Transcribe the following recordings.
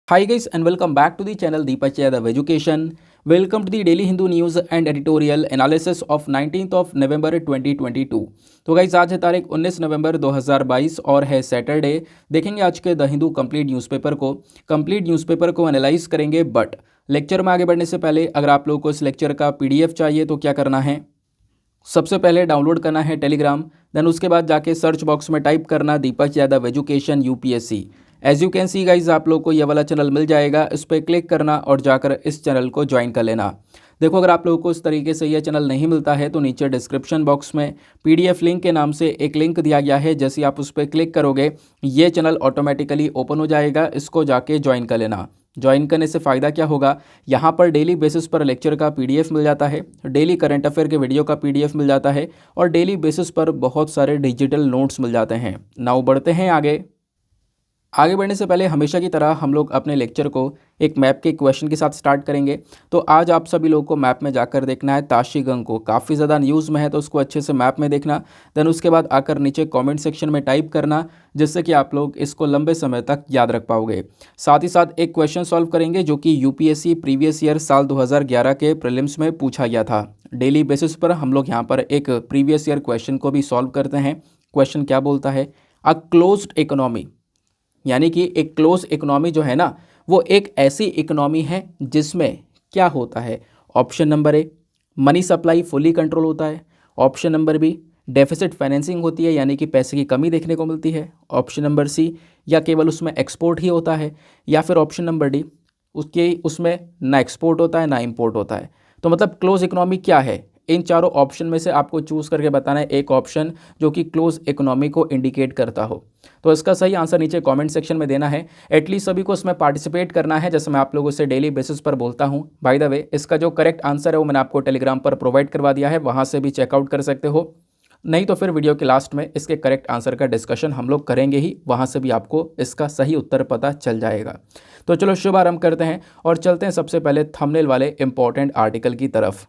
Hi guys and welcome back to the channel Deepak Yadav Education. Welcome to the Daily Hindu News and Editorial Analysis of 19th of November 2022. तो guys आज है तारीख 19 नवंबर 2022 और है Saturday. देखेंगे आज के द हिंदू कंप्लीट न्यूज़पेपर को एनालाइज करेंगे। बट लेक्चर में आगे बढ़ने से पहले अगर आप लोगों को इस लेक्चर का पीडीएफ चाहिए तो क्या करना है, सबसे पहले डाउनलोड करना है टेलीग्राम। देन उसके बाद जाके सर्च बॉक्स में टाइप करना Deepak Yadav education UPSC. As you can see guys आप लोग को ये वाला चैनल मिल जाएगा, इस पर क्लिक करना और जाकर इस चैनल को ज्वाइन कर लेना। देखो अगर आप लोगों को इस तरीके से ये चैनल नहीं मिलता है तो नीचे डिस्क्रिप्शन बॉक्स में पीडीएफ लिंक के नाम से एक लिंक दिया गया है। जैसे ही आप उस पर क्लिक करोगे ये चैनल ऑटोमेटिकली ओपन हो जाएगा, इसको जाके ज्वाइन कर लेना। ज्वाइन करने से फ़ायदा क्या होगा, यहाँ पर डेली बेसिस पर लेक्चर का पीडीएफ मिल जाता है, डेली करंट अफेयर के वीडियो का पीडीएफ मिल जाता है और डेली बेसिस पर बहुत सारे डिजिटल नोट्स मिल जाते हैं। नाउ बढ़ते हैं आगे बढ़ने से पहले हमेशा की तरह हम लोग अपने लेक्चर को एक मैप के क्वेश्चन के साथ स्टार्ट करेंगे। तो आज आप सभी लोगों को मैप में जाकर देखना है ताशी गंग को, काफ़ी ज़्यादा न्यूज़ में है तो उसको अच्छे से मैप में देखना। देन उसके बाद आकर नीचे कमेंट सेक्शन में टाइप करना, जिससे कि आप लोग इसको लंबे समय तक याद रख पाओगे। साथ ही साथ एक क्वेश्चन सॉल्व करेंगे जो कि यूपीएससी प्रीवियस ईयर साल 2011 के प्रीलिम्स में पूछा गया था। डेली बेसिस पर हम लोग यहाँ पर एक प्रीवियस ईयर क्वेश्चन को भी सॉल्व करते हैं। क्वेश्चन क्या बोलता है, अ क्लोज्ड इकोनॉमी, यानी कि एक क्लोज इकोनॉमी जो है ना वो एक ऐसी इकोनॉमी है जिसमें क्या होता है। Option number A, money supply fully control होता है। Option number B, deficit financing होती है यानी कि पैसे की कमी देखने को मिलती है। ऑप्शन नंबर सी, या केवल उसमें एक्सपोर्ट ही होता है। या फिर ऑप्शन नंबर डी, उसमें ना एक्सपोर्ट होता है ना इंपोर्ट होता है। तो मतलब क्लोज इकोनॉमी क्या है, इन चारों ऑप्शन में से आपको चूज़ करके बताना है एक ऑप्शन जो कि क्लोज इकोनॉमी को इंडिकेट करता हो। तो इसका सही आंसर नीचे कमेंट सेक्शन में देना है। एटलीस्ट सभी को इसमें पार्टिसिपेट करना है, जैसे मैं आप लोगों से डेली बेसिस पर बोलता हूँ। बाय द वे इसका जो करेक्ट आंसर है वो मैंने आपको टेलीग्राम पर प्रोवाइड करवा दिया है, वहाँ से भी चेकआउट कर सकते हो। नहीं तो फिर वीडियो के लास्ट में इसके करेक्ट आंसर का डिस्कशन हम लोग करेंगे ही, वहाँ से भी आपको इसका सही उत्तर पता चल जाएगा। तो चलो शुभारंभ करते हैं और चलते हैं सबसे पहले थंबनेल वाले इंपॉर्टेंट आर्टिकल की तरफ।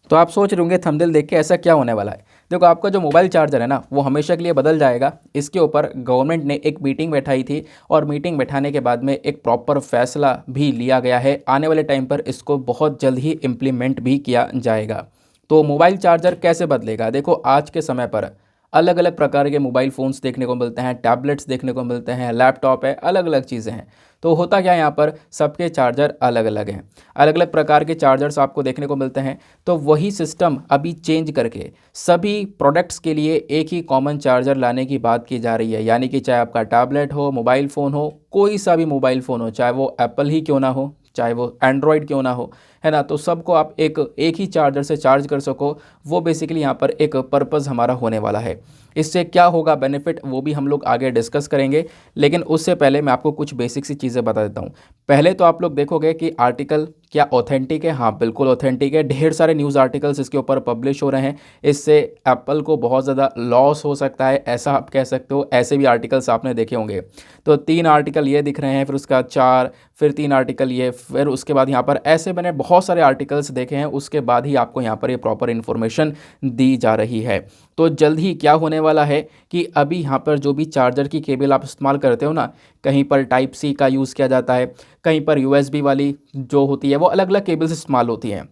तो आप सोच रहे होंगे थंबनेल देख के ऐसा क्या होने वाला है। देखो आपका जो मोबाइल चार्जर है ना वो हमेशा के लिए बदल जाएगा। इसके ऊपर गवर्नमेंट ने एक मीटिंग बैठाई थी और मीटिंग बैठाने के बाद में एक प्रॉपर फैसला भी लिया गया है। आने वाले टाइम पर इसको बहुत जल्द ही इम्प्लीमेंट भी किया जाएगा। तो मोबाइल चार्जर कैसे बदलेगा, देखो आज के समय पर अलग अलग प्रकार के मोबाइल फ़ोन्स देखने को मिलते हैं, टैबलेट्स देखने को मिलते हैं, लैपटॉप है, अलग अलग चीज़ें हैं। तो होता क्या है, यहाँ पर सबके चार्जर अलग अलग हैं, अलग अलग प्रकार के चार्जर्स आपको देखने को मिलते हैं। तो वही सिस्टम अभी चेंज करके सभी प्रोडक्ट्स के लिए एक ही कॉमन चार्जर लाने की बात की जा रही है। यानी कि चाहे आपका टैबलेट हो, मोबाइल फ़ोन हो, कोई सा भी मोबाइल फ़ोन हो, चाहे वो एप्पल ही क्यों ना हो, चाहे वो एंड्रॉयड क्यों ना हो, है ना, तो सबको आप एक ही चार्जर से चार्ज कर सको। वो बेसिकली यहाँ पर एक पर्पज़ हमारा होने वाला है। इससे क्या होगा बेनिफिट वो भी हम लोग आगे डिस्कस करेंगे, लेकिन उससे पहले मैं आपको कुछ बेसिक सी चीज़ें बता देता हूँ। पहले तो आप लोग देखोगे कि आर्टिकल क्या ऑथेंटिक है। हाँ बिल्कुल ऑथेंटिक है, ढेर सारे न्यूज़ आर्टिकल्स इसके ऊपर पब्लिश हो रहे हैं। इससे एप्पल को बहुत ज़्यादा लॉस हो सकता है, ऐसा आप कह सकते हो। ऐसे भी आर्टिकल्स आपने देखे होंगे। तो 3 आर्टिकल ये दिख रहे हैं, फिर उसका 4, फिर 3 आर्टिकल ये, फिर उसके बाद यहाँ पर ऐसे मैंने बहुत सारे आर्टिकल्स देखे हैं। उसके बाद ही आपको यहाँ पर ये प्रॉपर इन्फॉर्मेशन दी जा रही है। तो जल्द ही क्या होने वाला है कि अभी यहाँ पर जो भी चार्जर की केबल आप इस्तेमाल करते हो ना, कहीं पर टाइप सी का यूज़ किया जाता है, कहीं पर यूएसबी वाली जो होती है वो अलग अलग केबल्स इस्तेमाल होती हैं।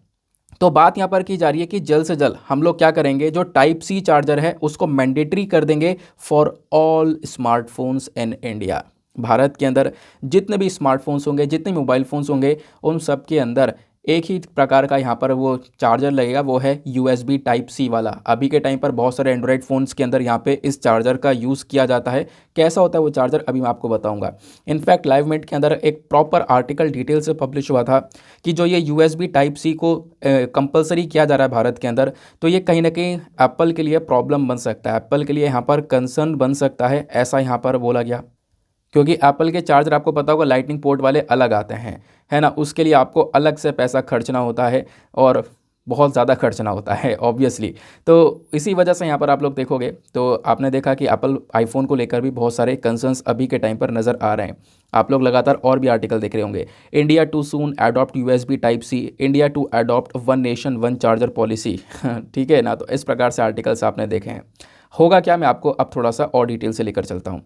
तो बात यहाँ पर की जा रही है कि जल्द से जल्द हम लोग क्या करेंगे, जो टाइप सी चार्जर है उसको मैंडेटरी कर देंगे for all smartphones in India. Bharat के अंदर जितने भी स्मार्टफोन्स होंगे, जितने मोबाइल फ़ोन्स होंगे, उन सब के अंदर एक ही प्रकार का यहाँ पर वो चार्जर लगेगा, वो है यूएसबी टाइप सी वाला। अभी के टाइम पर बहुत सारे एंड्रॉयड फ़ोन्स के अंदर यहाँ पे इस चार्जर का यूज़ किया जाता है। कैसा होता है वो चार्जर अभी मैं आपको बताऊंगा। इनफैक्ट लाइव मिनट के अंदर एक प्रॉपर आर्टिकल डिटेल से पब्लिश हुआ था कि जो ये यूएसबी टाइप सी को कंपलसरी किया जा रहा है भारत के अंदर, तो ये कहीं ना कहीं एप्पल के लिए प्रॉब्लम बन सकता है, एप्पल के लिए यहाँ पर कंसर्न बन सकता है, ऐसा यहाँ पर बोला गया। क्योंकि एप्पल के चार्जर आपको पता होगा लाइटनिंग पोर्ट वाले अलग आते हैं, है ना, उसके लिए आपको अलग से पैसा खर्चना होता है और बहुत ज़्यादा खर्चना होता है ऑब्वियसली। तो इसी वजह से यहाँ पर आप लोग देखोगे तो आपने देखा कि एप्पल आईफोन को लेकर भी बहुत सारे कंसर्न्स अभी के टाइम पर नज़र आ रहे हैं। आप लोग लगातार और भी आर्टिकल देख रहे होंगे, India to soon adopt USB type C, India to adopt one nation one charger policy. ठीक है ना, तो इस प्रकार से आर्टिकल्स आपने देखे हैं। होगा क्या, मैं आपको अब थोड़ा सा और डिटेल से लेकर चलता हूँ।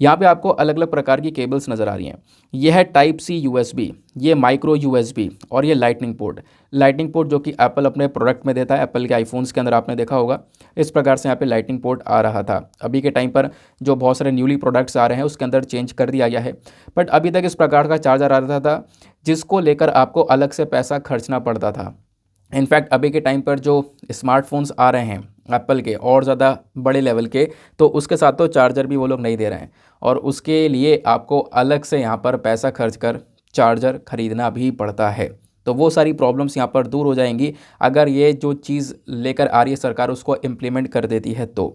यहाँ पे आपको अलग अलग प्रकार की केबल्स नज़र आ रही हैं। यह है टाइप सी यूएसबी, ये माइक्रो यूएसबी और ये लाइटनिंग पोर्ट। लाइटनिंग पोर्ट जो कि एप्पल अपने प्रोडक्ट में देता है, एप्पल के आईफोन्स के अंदर आपने देखा होगा इस प्रकार से यहाँ पे लाइटनिंग पोर्ट आ रहा था। अभी के टाइम पर जो बहुत सारे न्यूली प्रोडक्ट्स आ रहे हैं उसके अंदर चेंज कर दिया गया है, बट अभी तक इस प्रकार का चार्जर आ रहा था जिसको लेकर आपको अलग से पैसा खर्चना पड़ता था। इनफैक्ट अभी के टाइम पर जो स्मार्टफोन्स आ रहे हैं एप्पल के और ज़्यादा बड़े लेवल के, तो उसके साथ तो चार्जर भी वो लोग नहीं दे रहे हैं और उसके लिए आपको अलग से यहाँ पर पैसा खर्च कर चार्जर ख़रीदना भी पड़ता है। तो वो सारी प्रॉब्लम्स यहाँ पर दूर हो जाएंगी अगर ये जो चीज़ लेकर आ रही है सरकार उसको इम्प्लीमेंट कर देती है तो।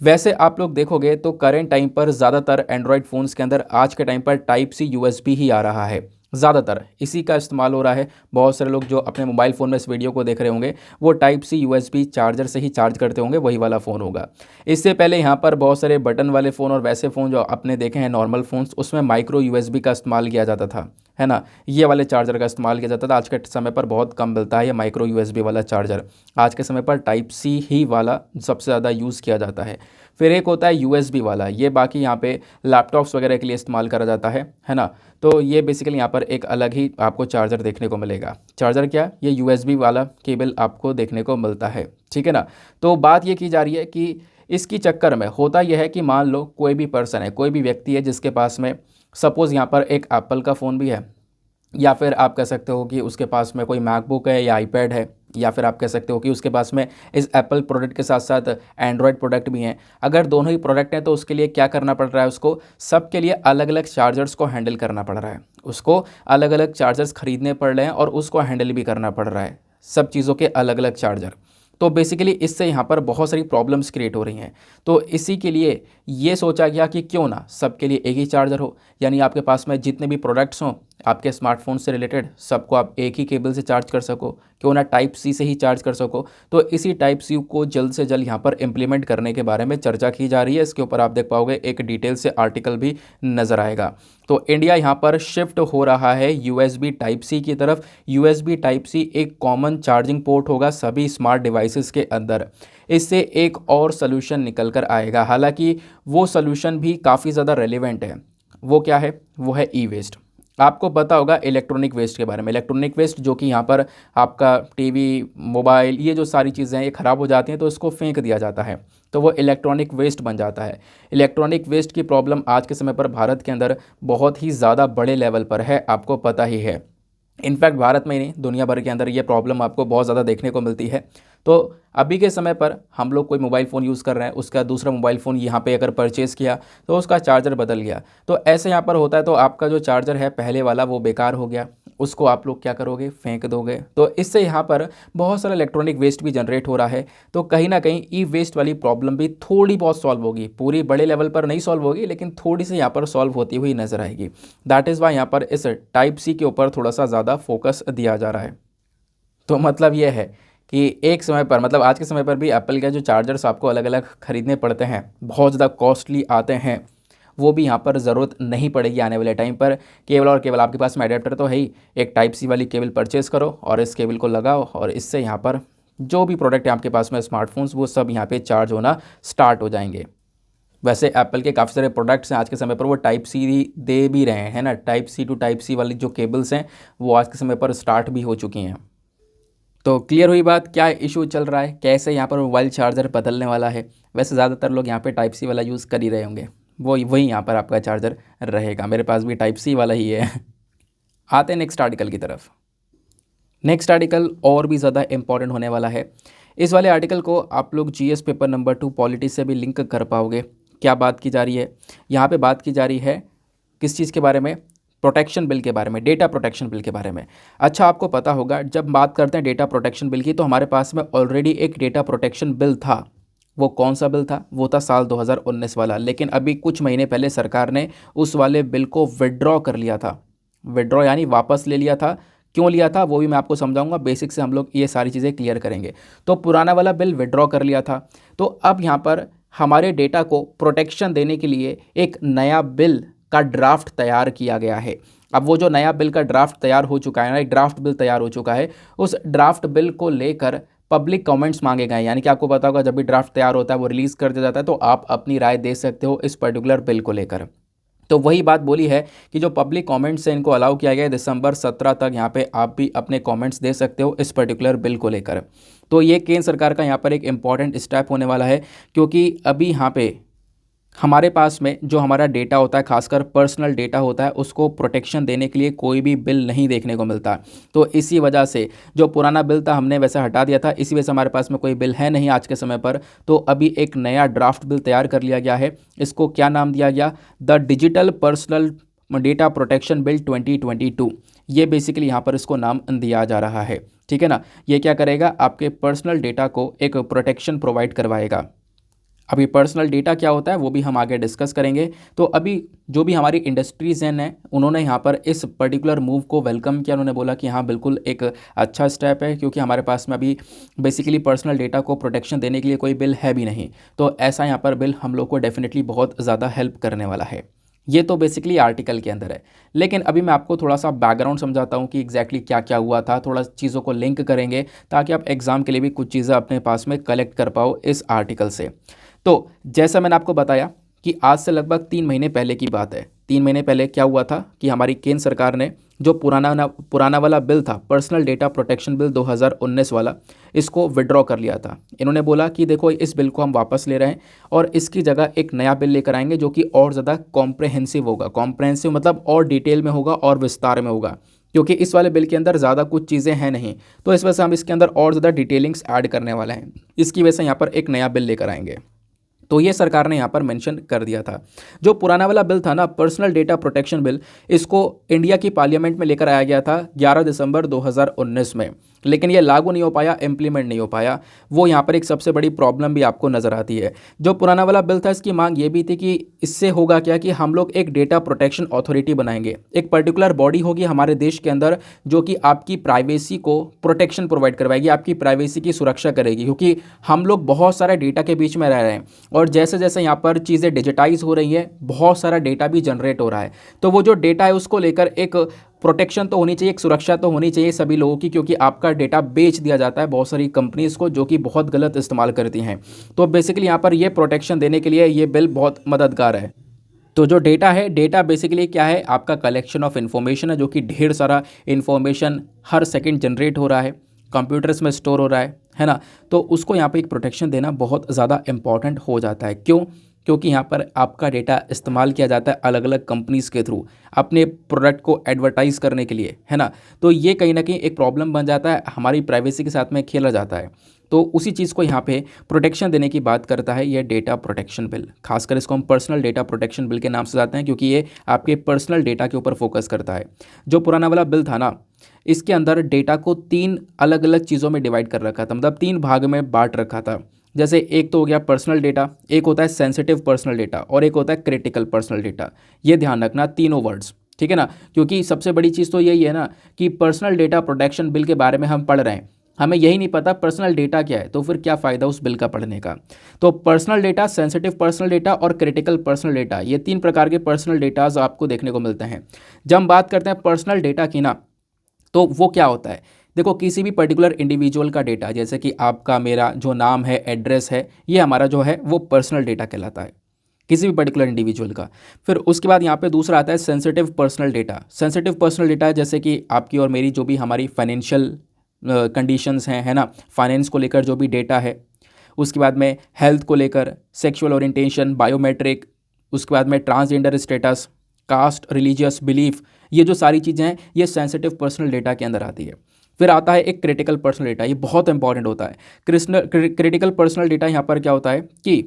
वैसे आप लोग देखोगे तो करेंट टाइम पर ज़्यादातर एंड्रॉयड फ़ोन्स के अंदर आज के टाइम पर टाइप सी यूएसबी ही आ रहा है, ज़्यादातर इसी का इस्तेमाल हो रहा है। बहुत सारे लोग जो अपने मोबाइल फ़ोन में इस वीडियो को देख रहे होंगे वो टाइप सी यूएसबी चार्जर से ही चार्ज करते होंगे, वही वाला फ़ोन होगा। इससे पहले यहाँ पर बहुत सारे बटन वाले फ़ोन और वैसे फ़ोन जो आपने देखे हैं नॉर्मल फ़ोन्स, उसमें माइक्रो यूएसबी का इस्तेमाल किया जाता था, है ना, ये वाले चार्जर का इस्तेमाल किया जाता था। आज के समय पर बहुत कम मिलता है ये माइक्रो यूएसबी वाला चार्जर। आज के समय पर टाइप सी ही वाला सबसे ज़्यादा यूज़ किया जाता है। फिर एक होता है यूएसबी वाला, ये बाकी यहाँ पे लैपटॉप्स वगैरह के लिए इस्तेमाल करा जाता है ना। तो ये बेसिकली यहाँ पर एक अलग ही आपको चार्जर देखने को मिलेगा। चार्जर क्या, ये यूएसबी वाला केबल आपको देखने को मिलता है, ठीक है ना। तो बात ये की जा रही है कि इसकी चक्कर में होता यह है कि मान लो कोई भी पर्सन है, कोई भी व्यक्ति है जिसके पास में सपोज़ यहाँ पर एक एप्पल का फ़ोन भी है, या फिर आप कह सकते हो कि उसके पास में कोई मैकबुक है या आईपैड है, या फिर आप कह सकते हो कि उसके पास में इस एप्पल प्रोडक्ट के साथ साथ एंड्रॉयड प्रोडक्ट भी हैं। अगर दोनों ही प्रोडक्ट हैं तो उसके लिए क्या करना पड़ रहा है, उसको सबके लिए अलग अलग चार्जर्स को हैंडल करना पड़ रहा है, उसको अलग अलग चार्जर्स खरीदने पड़ रहे हैं और उसको हैंडल भी करना पड़ रहा है, सब चीज़ों के अलग अलग चार्जर। तो बेसिकली इससे यहाँ पर बहुत सारी प्रॉब्लम्स क्रिएट हो रही हैं। तो इसी के लिए ये सोचा गया कि क्यों ना सबके लिए एक ही चार्जर हो, यानी आपके पास में जितने भी प्रोडक्ट्स हों आपके स्मार्टफोन से रिलेटेड सबको आप एक ही केबल से चार्ज कर सको, क्यों ना टाइप सी से ही चार्ज कर सको। तो इसी टाइप सी को जल्द से जल्द यहाँ पर इम्प्लीमेंट करने के बारे में चर्चा की जा रही है। इसके ऊपर आप देख पाओगे एक डिटेल से आर्टिकल भी नज़र आएगा। तो इंडिया यहाँ पर शिफ्ट हो रहा है यूएसबी टाइप सी की तरफ। यूएसबी टाइप सी एक कॉमन चार्जिंग पोर्ट होगा सभी स्मार्ट डिवाइसेस के अंदर। इससे एक और सोल्यूशन निकल कर आएगा, हालांकि वो सोल्यूशन भी काफ़ी ज़्यादा रेलिवेंट है। वो क्या है, वो है ई वेस्ट। आपको पता होगा इलेक्ट्रॉनिक वेस्ट के बारे में। इलेक्ट्रॉनिक वेस्ट जो कि यहाँ पर आपका टीवी, मोबाइल, ये जो सारी चीज़ें हैं ये ख़राब हो जाती हैं तो इसको फेंक दिया जाता है, तो वो इलेक्ट्रॉनिक वेस्ट बन जाता है। इलेक्ट्रॉनिक वेस्ट की प्रॉब्लम आज के समय पर भारत के अंदर बहुत ही ज़्यादा बड़े लेवल पर है, आपको पता ही है। इनफैक्ट भारत में ही नहीं दुनिया भर के अंदर ये प्रॉब्लम आपको बहुत ज़्यादा देखने को मिलती है। तो अभी के समय पर हम लोग कोई मोबाइल फ़ोन यूज़ कर रहे हैं, उसका दूसरा मोबाइल फ़ोन यहाँ पे अगर परचेज़ किया तो उसका चार्जर बदल गया, तो ऐसे यहाँ पर होता है। तो आपका जो चार्जर है पहले वाला वो बेकार हो गया, उसको आप लोग क्या करोगे, फेंक दोगे। तो इससे यहाँ पर बहुत सारा इलेक्ट्रॉनिक वेस्ट भी जनरेट हो रहा है। तो कहीं ना कहीं ई वेस्ट वाली प्रॉब्लम भी थोड़ी बहुत सॉल्व होगी, पूरी बड़े लेवल पर नहीं सॉल्व होगी लेकिन थोड़ी सी यहाँ पर सॉल्व होती हुई नजर आएगी। दैट इज़ वाई यहाँ पर इस टाइप सी के ऊपर थोड़ा सा ज़्यादा फोकस दिया जा रहा है। तो मतलब ये है कि एक समय पर, मतलब आज के समय पर भी एप्पल के जो चार्जर्स आपको अलग अलग ख़रीदने पड़ते हैं, बहुत ज़्यादा कॉस्टली आते हैं, वो भी यहाँ पर ज़रूरत नहीं पड़ेगी आने वाले टाइम पर। केवल और केवल आपके पास में एडेप्टर तो है ही, एक टाइप सी वाली केबल परचेज़ करो और इस केबल को लगाओ और इससे यहाँ पर जो भी प्रोडक्ट है आपके पास में स्मार्टफोन्स वो सब यहाँ पे चार्ज होना स्टार्ट हो जाएंगे। वैसे एप्पल के काफ़ी सारे प्रोडक्ट्स हैं आज के समय पर वो टाइप सी दे भी रहे हैं ना, type C to type C वाली जो केबल्स हैं वो आज के समय पर स्टार्ट भी हो चुकी हैं। तो क्लियर हुई बात, क्या इशू चल रहा है, कैसे यहाँ पर मोबाइल चार्जर बदलने वाला है। वैसे ज़्यादातर लोग यहाँ पे टाइप सी वाला यूज़ कर ही रहे होंगे, वही यहाँ पर आपका चार्जर रहेगा। मेरे पास भी टाइप सी वाला ही है। आते हैं नेक्स्ट आर्टिकल की तरफ। नेक्स्ट आर्टिकल और भी ज़्यादा इंपॉर्टेंट होने वाला है। इस वाले आर्टिकल को आप लोग जीएस पेपर नंबर 2 पॉलिटी से भी लिंक कर पाओगे। क्या बात की जा रही है यहाँ पे, बात की जा रही है किस चीज़ के बारे में, प्रोटेक्शन बिल के बारे में, डेटा प्रोटेक्शन बिल के बारे में। अच्छा आपको पता होगा जब बात करते हैं डेटा प्रोटेक्शन बिल की तो हमारे पास में ऑलरेडी एक डेटा प्रोटेक्शन बिल था। वो कौन सा बिल था, वो था साल 2019 वाला। लेकिन अभी कुछ महीने पहले सरकार ने उस वाले बिल को विड्रॉ कर लिया था। विड्रॉ यानी वापस ले लिया था। क्यों लिया था वो भी मैं आपको समझाऊंगा, बेसिक से हम लोग ये सारी चीज़ें क्लियर करेंगे। तो पुराना वाला बिल विड्रॉ कर लिया था, तो अब यहाँ पर हमारे डेटा को प्रोटेक्शन देने के लिए एक नया बिल का ड्राफ्ट तैयार किया गया है। अब वो जो नया बिल का ड्राफ्ट तैयार हो चुका है ना, एक ड्राफ्ट बिल तैयार हो चुका है, उस ड्राफ्ट बिल को लेकर पब्लिक कमेंट्स मांगे गए। यानी कि आपको पता होगा जब भी ड्राफ्ट तैयार होता है वो रिलीज़ कर दिया जाता है, तो आप अपनी राय दे सकते हो इस पर्टिकुलर बिल को लेकर। तो वही बात बोली है कि जो पब्लिक कमेंट्स हैं इनको अलाउ किया गया है दिसंबर 17 तक। यहाँ पे आप भी अपने कमेंट्स दे सकते हो इस पर्टिकुलर बिल को लेकर। तो ये केंद्र सरकार का यहाँ पर एक इम्पॉर्टेंट स्टेप होने वाला है, क्योंकि अभी यहाँ पे हमारे पास में जो हमारा डेटा होता है, खासकर पर्सनल डेटा होता है, उसको प्रोटेक्शन देने के लिए कोई भी बिल नहीं देखने को मिलता। तो इसी वजह से जो पुराना बिल था हमने वैसे हटा दिया था, इसी वजह से हमारे पास में कोई बिल है नहीं आज के समय पर। तो अभी एक नया ड्राफ्ट बिल तैयार कर लिया गया है। इसको क्या नाम दिया गया? The digital personal data protection bill 2022। ये बेसिकली यहाँ पर इसको नाम दिया जा रहा है, ठीक है ना। ये क्या करेगा? आपके पर्सनल डेटा को एक प्रोटेक्शन प्रोवाइड करवाएगा। अभी पर्सनल डेटा क्या होता है वो भी हम आगे डिस्कस करेंगे। तो अभी जो भी हमारी इंडस्ट्रीज़ हैं उन्होंने यहाँ पर इस पर्टिकुलर मूव को वेलकम किया। उन्होंने बोला कि हाँ बिल्कुल एक अच्छा स्टेप है, क्योंकि हमारे पास में अभी बेसिकली पर्सनल डेटा को प्रोटेक्शन देने के लिए कोई बिल है भी नहीं। तो ऐसा यहाँ पर बिल हम लोग को डेफिनेटली बहुत ज़्यादा हेल्प करने वाला है। ये तो बेसिकली आर्टिकल के अंदर है, लेकिन अभी मैं आपको थोड़ा सा बैकग्राउंड समझाता हूँ कि एग्जैक्टली क्या क्या हुआ था। थोड़ा चीज़ों को लिंक करेंगे ताकि आप एग्ज़ाम के लिए भी कुछ चीज़ें अपने पास में कलेक्ट कर पाओ इस आर्टिकल से। तो जैसा मैंने आपको बताया कि आज से लगभग 3 महीने पहले की बात है। 3 महीने पहले क्या हुआ था कि हमारी केंद्र सरकार ने जो पुराना वाला बिल था, पर्सनल डेटा प्रोटेक्शन बिल 2019 वाला, इसको विड्रॉ कर लिया था। इन्होंने बोला कि देखो इस बिल को हम वापस ले रहे हैं और इसकी जगह एक नया बिल लेकर आएंगे जो कि और ज़्यादा कॉम्प्रहेंसिव होगा। कॉम्प्रहेंसिव मतलब और डिटेल में होगा और विस्तार में होगा, क्योंकि इस वाले बिल के अंदर ज़्यादा कुछ चीज़ें हैं नहीं। तो इस वजह से हम इसके अंदर और ज़्यादा डिटेलिंग्स ऐड करने वाले हैं। इसकी वजह से यहाँ पर एक नया बिल लेकर आएंगे। तो ये सरकार ने यहाँ पर मेंशन कर दिया था। जो पुराना वाला बिल था ना, पर्सनल डेटा प्रोटेक्शन बिल, इसको इंडिया की पार्लियामेंट में लेकर आया गया था 11 दिसंबर 2019 में, लेकिन ये लागू नहीं हो पाया, इम्प्लीमेंट नहीं हो पाया। वो यहाँ पर एक सबसे बड़ी प्रॉब्लम भी आपको नज़र आती है। जो पुराना वाला बिल था इसकी मांग ये भी थी कि इससे होगा क्या कि हम लोग एक डेटा प्रोटेक्शन अथॉरिटी बनाएंगे। एक पर्टिकुलर बॉडी होगी हमारे देश के अंदर जो कि आपकी प्राइवेसी को प्रोटेक्शन प्रोवाइड करवाएगी, आपकी प्राइवेसी की सुरक्षा करेगी, क्योंकि हम लोग बहुत सारे डेटा के बीच में रह रहे हैं और जैसे जैसे यहाँ पर चीज़ें डिजिटाइज हो रही हैं बहुत सारा डेटा भी जनरेट हो रहा है। तो वो जो डेटा है उसको लेकर एक प्रोटेक्शन तो होनी चाहिए, एक सुरक्षा तो होनी चाहिए सभी लोगों की, क्योंकि आपका डेटा बेच दिया जाता है बहुत सारी कंपनीज़ को जो कि बहुत गलत इस्तेमाल करती हैं। तो बेसिकली यहाँ पर ये प्रोटेक्शन देने के लिए ये बिल बहुत मददगार है। तो जो डेटा है, डेटा बेसिकली क्या है? आपका कलेक्शन ऑफ इन्फॉर्मेशन है, जो कि ढेर सारा इन्फॉर्मेशन हर सेकंड जनरेट हो रहा है, कंप्यूटर्स में स्टोर हो रहा है ना। तो उसको यहाँ पे एक प्रोटेक्शन देना बहुत ज़्यादा इंपॉर्टेंट हो जाता है। क्यों? क्योंकि यहाँ पर आपका डेटा इस्तेमाल किया जाता है अलग अलग कंपनीज़ के थ्रू अपने प्रोडक्ट को एडवर्टाइज़ करने के लिए, है ना। तो ये कहीं ना कहीं एक प्रॉब्लम बन जाता है, हमारी प्राइवेसी के साथ में खेला जाता है। तो उसी चीज़ को यहाँ पे प्रोटेक्शन देने की बात करता है ये डेटा प्रोटेक्शन बिल। खासकर इसको हम पर्सनल डेटा प्रोटेक्शन बिल के नाम से जाते हैं, क्योंकि ये आपके पर्सनल डेटा के ऊपर फोकस करता है। जो पुराना वाला बिल था ना, इसके अंदर डेटा को 3 अलग अलग चीज़ों में डिवाइड कर रखा था, मतलब 3 भाग में बांट रखा था। जैसे एक तो हो गया पर्सनल डेटा, एक होता है सेंसिटिव पर्सनल डेटा और एक होता है क्रिटिकल पर्सनल डेटा। ये ध्यान रखना, तीनों वर्ड्स, ठीक है ना। क्योंकि सबसे बड़ी चीज़ तो यही है ना कि पर्सनल डेटा प्रोटेक्शन बिल के बारे में हम पढ़ रहे हैं, हमें यही नहीं पता पर्सनल डेटा क्या है, तो फिर क्या फ़ायदा उस बिल का पढ़ने का। तो personal data, sensitive personal data और क्रिटिकल पर्सनल डेटा, ये 3 प्रकार के पर्सनल डेटाज आपको देखने को मिलते हैं। जब हम बात करते हैं पर्सनल डेटा की ना, तो वो क्या होता है? देखो किसी भी पर्टिकुलर इंडिविजुअल का डेटा, जैसे कि आपका मेरा जो नाम है, एड्रेस है, ये हमारा जो है वो पर्सनल डेटा कहलाता है, किसी भी पर्टिकुलर इंडिविजुअल का। फिर उसके बाद यहाँ पे दूसरा आता है sensitive personal data. Sensitive personal data जैसे कि आपकी और मेरी जो भी हमारी फाइनेंशियल कंडीशंस हैं, है ना, फाइनेंस को लेकर जो भी डेटा है। उसके बाद में हेल्थ को लेकर, सेक्सुअल ओरिएंटेशन, बायोमेट्रिक, उसके बाद में transgender status, caste, religious belief, ये जो सारी चीज़ें हैं ये सेंसिटिव पर्सनल डेटा के अंदर आती है। फिर आता है एक क्रिटिकल पर्सनल डेटा, ये बहुत इंपॉर्टेंट होता है। क्रिटिकल पर्सनल डेटा यहाँ पर क्या होता है कि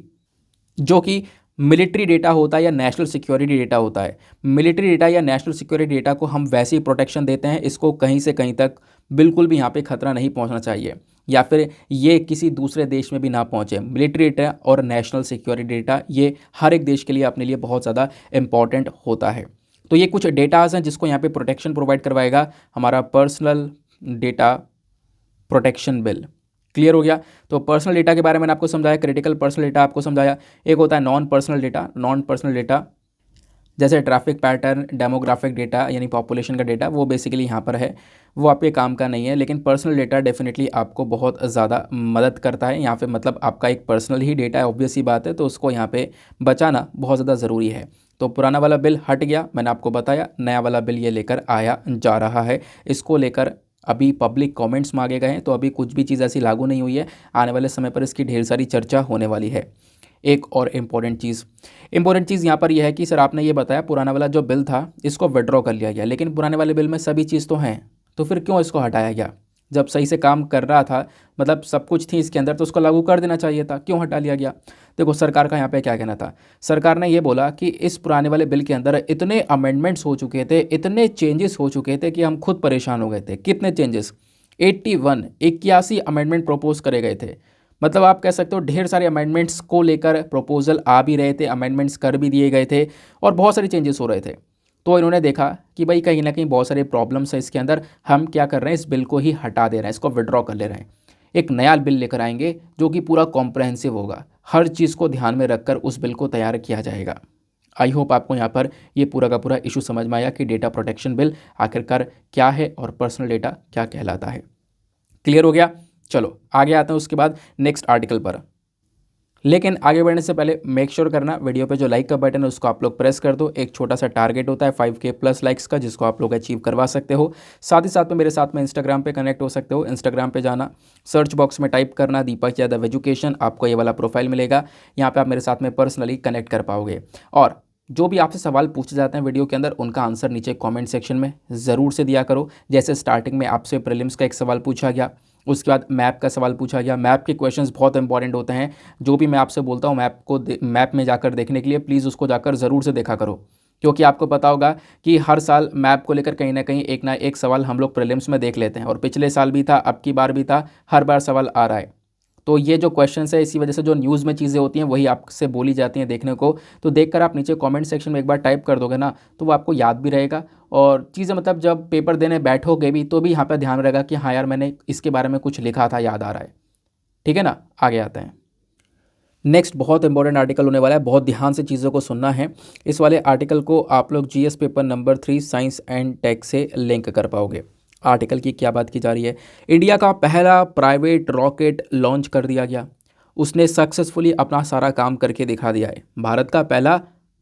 जो कि मिलिट्री डेटा होता है या नेशनल सिक्योरिटी डेटा होता है। मिलिट्री डेटा या नेशनल सिक्योरिटी डेटा को हम वैसे ही प्रोटेक्शन देते हैं, इसको कहीं से कहीं तक बिल्कुल भी यहाँ पे खतरा नहीं पहुँचना चाहिए, या फिर ये किसी दूसरे देश में भी ना पहुँचे। मिलिट्री डेटा और नेशनल सिक्योरिटी डेटा ये हर एक देश के लिए अपने लिए बहुत ज़्यादा इंपॉर्टेंट होता है। तो ये कुछ डेटाज हैं जिसको यहाँ पे प्रोटेक्शन प्रोवाइड करवाएगा हमारा personal data protection bill. Clear हो गया? तो पर्सनल डेटा के बारे में मैंने आपको समझाया, क्रिटिकल पर्सनल डेटा आपको समझाया। एक होता है non personal data. Non personal data जैसे ट्रैफिक पैटर्न, डेमोग्राफिक डेटा यानी पॉपुलेशन का डेटा, वो बेसिकली यहाँ पर है, वो आपके काम का नहीं है। लेकिन पर्सनल डेटा डेफिनेटली आपको बहुत ज़्यादा मदद करता है यहाँ पे, मतलब आपका एक पर्सनल ही डेटा है, ऑब्वियस ही बात है, तो उसको यहाँ पे बचाना बहुत ज़्यादा ज़रूरी है। तो पुराना वाला बिल हट गया, मैंने आपको बताया, नया वाला बिल ये लेकर आया जा रहा है। इसको लेकर अभी पब्लिक कमेंट्स मांगे गए हैं, तो अभी कुछ भी चीज़ ऐसी लागू नहीं हुई है, आने वाले समय पर इसकी ढेर सारी चर्चा होने वाली है। एक और इम्पॉर्टेंट चीज़ यहाँ पर यह है कि सर आपने ये बताया पुराना वाला जो बिल था इसको विड्रॉ कर लिया गया, लेकिन पुराने वाले बिल में सभी चीज़ तो हैं, तो फिर क्यों इसको हटाया गया? जब सही से काम कर रहा था, मतलब सब कुछ थी इसके अंदर, तो उसको लागू कर देना चाहिए था, क्यों हटा लिया गया? देखो सरकार का यहाँ पे क्या कहना था। सरकार ने ये बोला कि इस पुराने वाले बिल के अंदर इतने अमेंडमेंट्स हो चुके थे, इतने चेंजेस हो चुके थे कि हम खुद परेशान हो गए थे। कितने चेंजेस? 81 अमेंडमेंट प्रपोज करे गए थे। मतलब आप कह सकते हो ढेर सारे अमेंडमेंट्स को लेकर प्रपोजल आ भी रहे थे, अमेंडमेंट्स कर भी दिए गए थे और बहुत सारे चेंजेस हो रहे थे। तो इन्होंने देखा कि भाई कहीं ना कहीं बहुत सारे प्रॉब्लम्स है इसके अंदर, हम क्या कर रहे हैं, इस बिल को ही हटा दे रहे हैं, इसको विड्रॉ कर ले रहे हैं। एक नया बिल लेकर आएंगे जो कि पूरा कॉम्प्रहेंसिव होगा, हर चीज़ को ध्यान में रखकर उस बिल को तैयार किया जाएगा। आई होप आपको यहाँ पर ये पूरा का पूरा इशू समझ में आया कि डेटा प्रोटेक्शन बिल आखिरकार क्या है और पर्सनल डेटा क्या कहलाता है। क्लियर हो गया? चलो आगे आते हैं उसके बाद नेक्स्ट आर्टिकल पर। लेकिन आगे बढ़ने से पहले मेक श्योर करना वीडियो पे जो लाइक का बटन है उसको आप लोग प्रेस कर दो। एक छोटा सा टारगेट होता है 5K प्लस लाइक्स का, जिसको आप लोग अचीव करवा सकते हो। साथ ही साथ में मेरे साथ में इंस्टाग्राम पे कनेक्ट हो सकते हो। इंस्टाग्राम पे जाना, सर्च बॉक्स में टाइप करना दीपक यादव एजुकेशन, आपको ये वाला प्रोफाइल मिलेगा। यहाँ पर आप मेरे साथ में पर्सनली कनेक्ट कर पाओगे और जो भी आपसे सवाल पूछे जाते हैं वीडियो के अंदर उनका आंसर नीचे कमेंट सेक्शन में ज़रूर से दिया करो। जैसे स्टार्टिंग में आपसे प्रीलिम्स का एक सवाल पूछा गया, उसके बाद मैप का सवाल पूछा गया। मैप के क्वेश्चंस बहुत इंपॉर्टेंट होते हैं, जो भी मैं आपसे बोलता हूँ मैप में जाकर देखने के लिए प्लीज़ उसको जाकर ज़रूर से देखा करो, क्योंकि आपको पता होगा कि हर साल मैप को लेकर कहीं ना एक सवाल हम लोग प्रीलिम्स में देख लेते हैं, और पिछले साल भी था, अब की बार भी था, हर बार सवाल आ रहा है। तो ये जो क्वेश्चन है, इसी वजह से जो न्यूज़ में चीज़ें होती हैं वही आपसे बोली जाती हैं देखने को। तो देखकर आप नीचे कमेंट सेक्शन में एक बार टाइप कर दोगे ना, तो वो आपको याद भी रहेगा और चीज़ें, मतलब जब पेपर देने बैठोगे भी तो भी यहाँ पर ध्यान रहेगा कि हाँ यार मैंने इसके बारे में कुछ लिखा था, याद आ रहा है। ठीक है ना? आगे आते हैं। नेक्स्ट बहुत इंपॉर्टेंट आर्टिकल होने वाला है, बहुत ध्यान से चीज़ों को सुनना है। इस वाले आर्टिकल को आप लोग GS paper number 3 science and tech से लिंक कर पाओगे। आर्टिकल की क्या बात की जा रही है? इंडिया का पहला प्राइवेट रॉकेट लॉन्च कर दिया गया, उसने सक्सेसफुली अपना सारा काम करके दिखा दिया है। भारत का पहला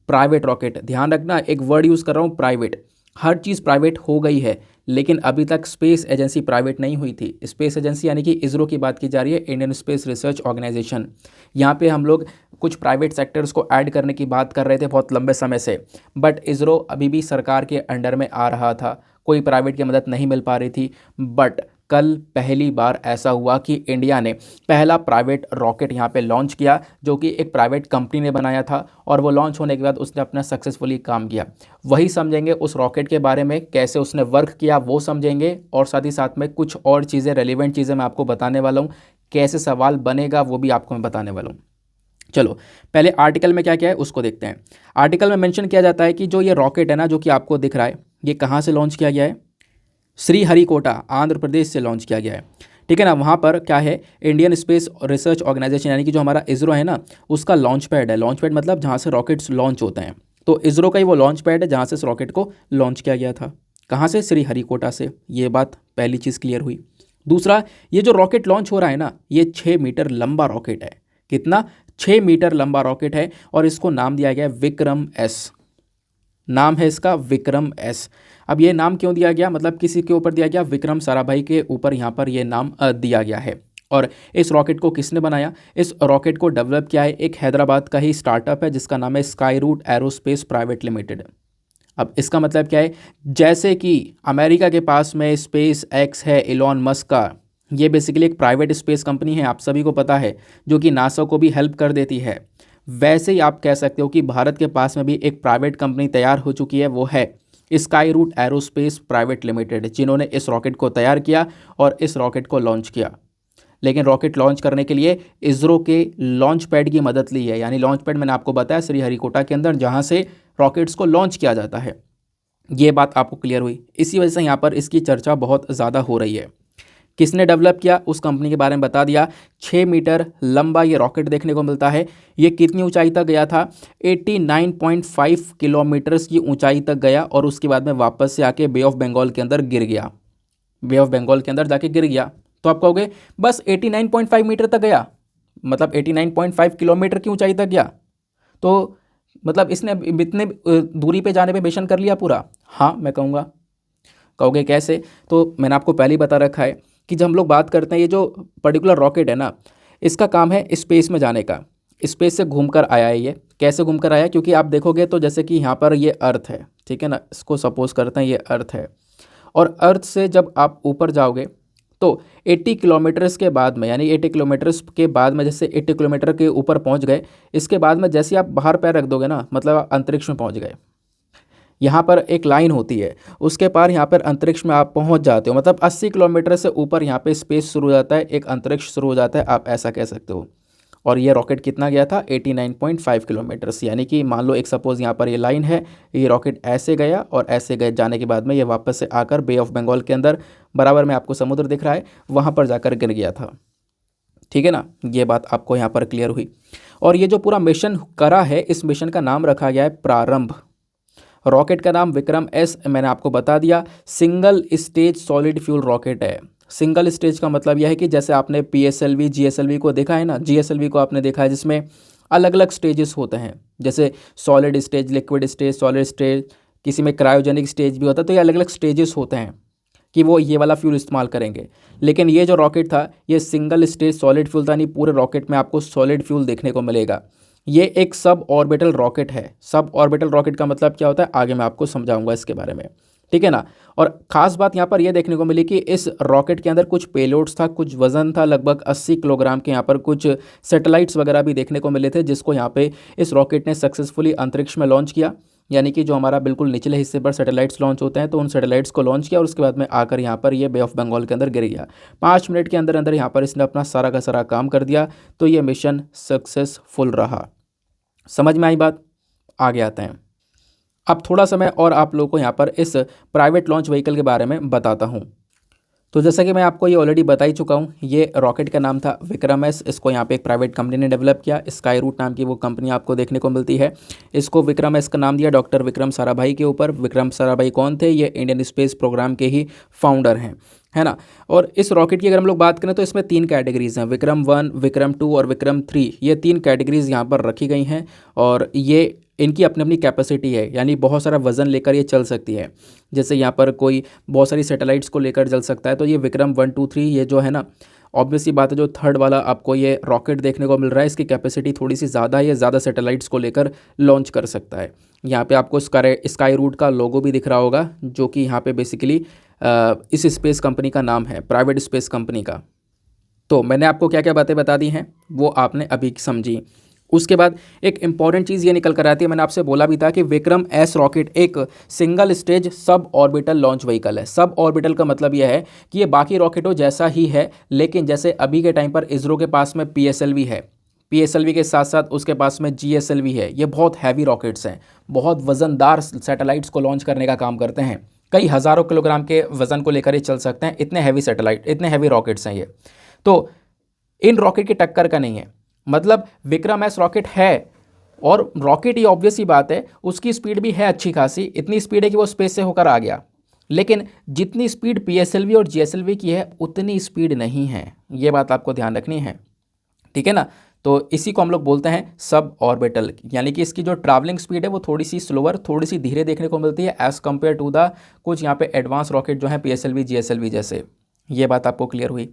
प्राइवेट रॉकेट, ध्यान रखना एक वर्ड यूज़ कर रहा हूँ, प्राइवेट। हर चीज़ प्राइवेट हो गई है, लेकिन अभी तक स्पेस एजेंसी प्राइवेट नहीं हुई थी। स्पेस एजेंसी यानी कि इसरो की बात की जा रही है, इंडियन स्पेस रिसर्च ऑर्गेनाइजेशन। यहाँ पे हम लोग कुछ प्राइवेट सेक्टर्स को ऐड करने की बात कर रहे थे बहुत लंबे समय से, बट इसरो अभी भी सरकार के अंडर में आ रहा था, कोई प्राइवेट की मदद नहीं मिल पा रही थी। बट कल पहली बार ऐसा हुआ कि इंडिया ने पहला प्राइवेट रॉकेट यहाँ पे लॉन्च किया, जो कि एक प्राइवेट कंपनी ने बनाया था, और वो लॉन्च होने के बाद उसने अपना सक्सेसफुली काम किया। वही समझेंगे उस रॉकेट के बारे में, कैसे उसने वर्क किया वो समझेंगे, और साथ ही साथ में कुछ और चीज़ें, रेलिवेंट चीज़ें मैं आपको बताने वाला हूँ, कैसे सवाल बनेगा वो भी आपको मैं बताने वाला हूँ। चलो पहले आर्टिकल में क्या क्या है उसको देखते हैं। आर्टिकल में मेंशन किया जाता है कि जो ये रॉकेट है ना, जो कि आपको दिख रहा है, ये कहाँ से लॉन्च किया गया है? श्रीहरिकोटा, आंध्र प्रदेश से लॉन्च किया गया है। ठीक है ना? वहाँ पर क्या है, इंडियन स्पेस रिसर्च ऑर्गेनाइजेशन यानी कि जो हमारा इसरो है ना, उसका लॉन्च पैड है। लॉन्च पैड मतलब जहाँ से रॉकेट्स लॉन्च होते हैं, तो इसरो का ही वो लॉन्च पैड है जहाँ से इस रॉकेट को लॉन्च किया गया था। कहाँ से? श्रीहरिकोटा से। ये बात पहली चीज़ क्लियर हुई। दूसरा, ये जो रॉकेट लॉन्च हो रहा है ना, ये 6 मीटर लंबा रॉकेट है। कितना? 6 मीटर लंबा रॉकेट है, और इसको नाम दिया गया है विक्रम एस। नाम है इसका विक्रम एस। अब ये नाम क्यों दिया गया, मतलब किसी के ऊपर दिया गया? विक्रम साराभाई के ऊपर यहाँ पर ये नाम दिया गया है। और इस रॉकेट को किसने बनाया? इस रॉकेट को डेवलप किया है एक हैदराबाद का ही स्टार्टअप है, जिसका नाम है Skyroot Aerospace Private Limited. अब इसका मतलब क्या है? जैसे कि अमेरिका के पास में स्पेस एक्स है, इलॉन मस्क का, ये बेसिकली एक प्राइवेट स्पेस कंपनी है, आप सभी को पता है, जो कि नासा को भी हेल्प कर देती है। वैसे ही आप कह सकते हो कि भारत के पास में भी एक प्राइवेट कंपनी तैयार हो चुकी है, वो है Skyroot Aerospace Private Limited, जिन्होंने इस रॉकेट को तैयार किया और इस रॉकेट को लॉन्च किया। लेकिन रॉकेट लॉन्च करने के लिए इसरो के लॉन्च पैड की मदद ली है, यानी लॉन्च पैड मैंने आपको बताया श्रीहरिकोटा के अंदर, जहाँ से रॉकेट्स को लॉन्च किया जाता है। ये बात आपको क्लियर हुई? इसी वजह से यहाँ पर इसकी चर्चा बहुत ज़्यादा हो रही है। किसने डेवलप किया उस कंपनी के बारे में बता दिया। 6 मीटर लंबा ये रॉकेट देखने को मिलता है। ये कितनी ऊंचाई तक गया था? 89.5 किलोमीटर्स की ऊंचाई तक गया और उसके बाद में वापस से आके बे ऑफ बंगाल के अंदर गिर गया। बे ऑफ बंगाल के अंदर जाके गिर गया। तो आप कहोगे बस 89.5 मीटर तक गया, मतलब 89.5 किलोमीटर की ऊंचाई तक गया, तो मतलब इसने इतने दूरी पे जाने पे मिशन कर लिया पूरा? हाँ, मैं कहूँगा। कहोगे कैसे? तो मैंने आपको पहले ही बता रखा है कि जब हम लोग बात करते हैं ये जो पर्टिकुलर रॉकेट है ना, इसका काम है स्पेस में जाने का। स्पेस से घूमकर आया है ये। कैसे घूमकर आया? क्योंकि आप देखोगे तो जैसे कि यहाँ पर ये अर्थ है, ठीक है ना, इसको सपोज करते हैं ये अर्थ है, और अर्थ से जब आप ऊपर जाओगे तो 80 किलोमीटर्स के बाद में, यानी 80 किलोमीटर्स के बाद में, जैसे 80 किलोमीटर के ऊपर पहुँच गए, इसके बाद में जैसे आप बाहर पैर रख दोगे ना, मतलब आप अंतरिक्ष में पहुँच गए। यहाँ पर एक लाइन होती है, उसके पार यहाँ पर अंतरिक्ष में आप पहुँच जाते हो, मतलब 80 किलोमीटर से ऊपर यहाँ पे स्पेस शुरू हो जाता है, एक अंतरिक्ष शुरू हो जाता है, आप ऐसा कह सकते हो। और ये रॉकेट कितना गया था? 89.5 किलोमीटर्स, यानी कि मान लो एक सपोज़ यहाँ पर ये लाइन है, ये रॉकेट ऐसे गया और ऐसे गए, जाने के बाद में ये वापस से आकर बे ऑफ बंगाल के अंदर, बराबर में आपको समुद्र दिख रहा है, वहाँ पर जाकर गिर गया था। ठीक है ना, ये बात आपको यहाँ पर क्लियर हुई। और ये जो पूरा मिशन करा है, इस मिशन का नाम रखा गया है प्रारंभ। रॉकेट का नाम विक्रम एस मैंने आपको बता दिया। Single stage solid fuel rocket है। सिंगल स्टेज का मतलब यह है कि जैसे आपने PSLV GSLV को देखा है ना, GSLV को आपने देखा है जिसमें अलग अलग स्टेजेस होते हैं, जैसे solid stage, liquid stage, solid stage, किसी में क्रायोजेनिक स्टेज भी होता है। तो ये अलग अलग स्टेजेस होते हैं कि वो ये वाला फ्यूल इस्तेमाल करेंगे। लेकिन ये जो रॉकेट था ये सिंगल स्टेज सॉलिड फ्यूल था, नहीं पूरे रॉकेट में आपको सॉलिड फ्यूल देखने को मिलेगा। ये एक सब ऑर्बिटल रॉकेट है। सब ऑर्बिटल रॉकेट का मतलब क्या होता है आगे मैं आपको समझाऊंगा इसके बारे में, ठीक है ना। और ख़ास बात यहाँ पर यह देखने को मिली कि इस रॉकेट के अंदर कुछ पेलोड्स था, कुछ वज़न था, लगभग 80 किलोग्राम के। यहाँ पर कुछ सैटेलाइट्स वगैरह भी देखने को मिले थे, जिसको यहाँ पे इस रॉकेट ने सक्सेसफुली अंतरिक्ष में लॉन्च किया। यानी कि जो हमारा बिल्कुल निचले हिस्से पर सैटेलाइट्स लॉन्च होते हैं, तो उन सैटेलाइट्स को लॉन्च किया और उसके बाद में आकर यहाँ पर ये बे ऑफ बंगाल के अंदर गिर गया। 5 मिनट के अंदर अंदर यहाँ पर इसने अपना सारा का सारा काम कर दिया। तो ये मिशन सक्सेसफुल रहा। समझ में आई बात? आगे आते हैं। अब थोड़ा समय और आप लोगों को यहाँ पर इस प्राइवेट लॉन्च व्हीकल के बारे में बताता हूँ। तो जैसा कि मैं आपको ये ऑलरेडी बता ही चुका हूँ, ये रॉकेट का नाम था विक्रम एस। इसको यहाँ पे एक प्राइवेट कंपनी ने डेवलप किया। स्काई रूट नाम की वो कंपनी आपको देखने को मिलती है। इसको विक्रम एस का नाम दिया डॉक्टर विक्रम साराभाई के ऊपर। विक्रम साराभाई कौन थे? ये इंडियन स्पेस प्रोग्राम के ही फाउंडर हैं, है ना। और इस रॉकेट की अगर हम लोग बात करें तो इसमें 3 कैटेगरीज़ हैं, विक्रम 1, विक्रम 2 और विक्रम 3। ये 3 कैटेगरीज़ यहाँ पर रखी गई हैं और ये इनकी अपनी अपनी कैपेसिटी है, यानी बहुत सारा वज़न लेकर ये चल सकती है। जैसे यहाँ पर कोई बहुत सारी सैटेलाइट्स को लेकर चल सकता है। तो ये विक्रम 1, 2, 3 ये जो है ना, ऑब्वियस सी बात है, जो थर्ड वाला आपको ये रॉकेट देखने को मिल रहा है, इसकी कैपेसिटी थोड़ी सी ज़्यादा है, ये ज़्यादा सैटेलाइट्स को लेकर लॉन्च कर सकता है। यहाँ पे आपको स्काई रूट का लोगो भी दिख रहा होगा, जो कि यहाँ पे बेसिकली इस स्पेस कंपनी का नाम है, प्राइवेट स्पेस कंपनी का। तो मैंने आपको क्या क्या बातें बता दी हैं वो आपने अभी समझी। उसके बाद एक इम्पॉर्टेंट चीज़ ये निकल कर आती है, मैंने आपसे बोला भी था कि विक्रम एस रॉकेट एक single stage sub orbital launch vehicle है। सब ऑर्बिटल का मतलब यह है कि ये बाकी रॉकेटों जैसा ही है, लेकिन जैसे अभी के टाइम पर इसरो के पास में PSLV है, PSLV के साथ साथ उसके पास में GSLV है। ये बहुत हैवी रॉकेट्स हैं, बहुत वज़नदार सैटेलाइट्स को लॉन्च करने का काम करते हैं। कई हज़ारों किलोग्राम के वज़न को लेकर ये चल सकते हैं, इतने हैवी सैटेलाइट, इतने हैवी रॉकेट्स हैं ये। तो इन रॉकेट की टक्कर का नहीं है। मतलब विक्रम एस रॉकेट है और रॉकेट ही ऑब्वियस ही बात है, उसकी स्पीड भी है अच्छी खासी, इतनी स्पीड है कि वो स्पेस से होकर आ गया। लेकिन जितनी स्पीड PSLV और GSLV की है उतनी स्पीड नहीं है, ये बात आपको ध्यान रखनी है, ठीक है ना। तो इसी को हम लोग बोलते हैं सब ऑर्बिटल, यानी कि इसकी जो ट्रैवलिंग स्पीड है वो थोड़ी सी स्लोअर, थोड़ी सी धीरे देखने को मिलती है एज़ कम्पेयर टू द कुछ यहाँ पे एडवांस रॉकेट जो है PSLV GSLV जैसे। ये बात आपको क्लियर हुई।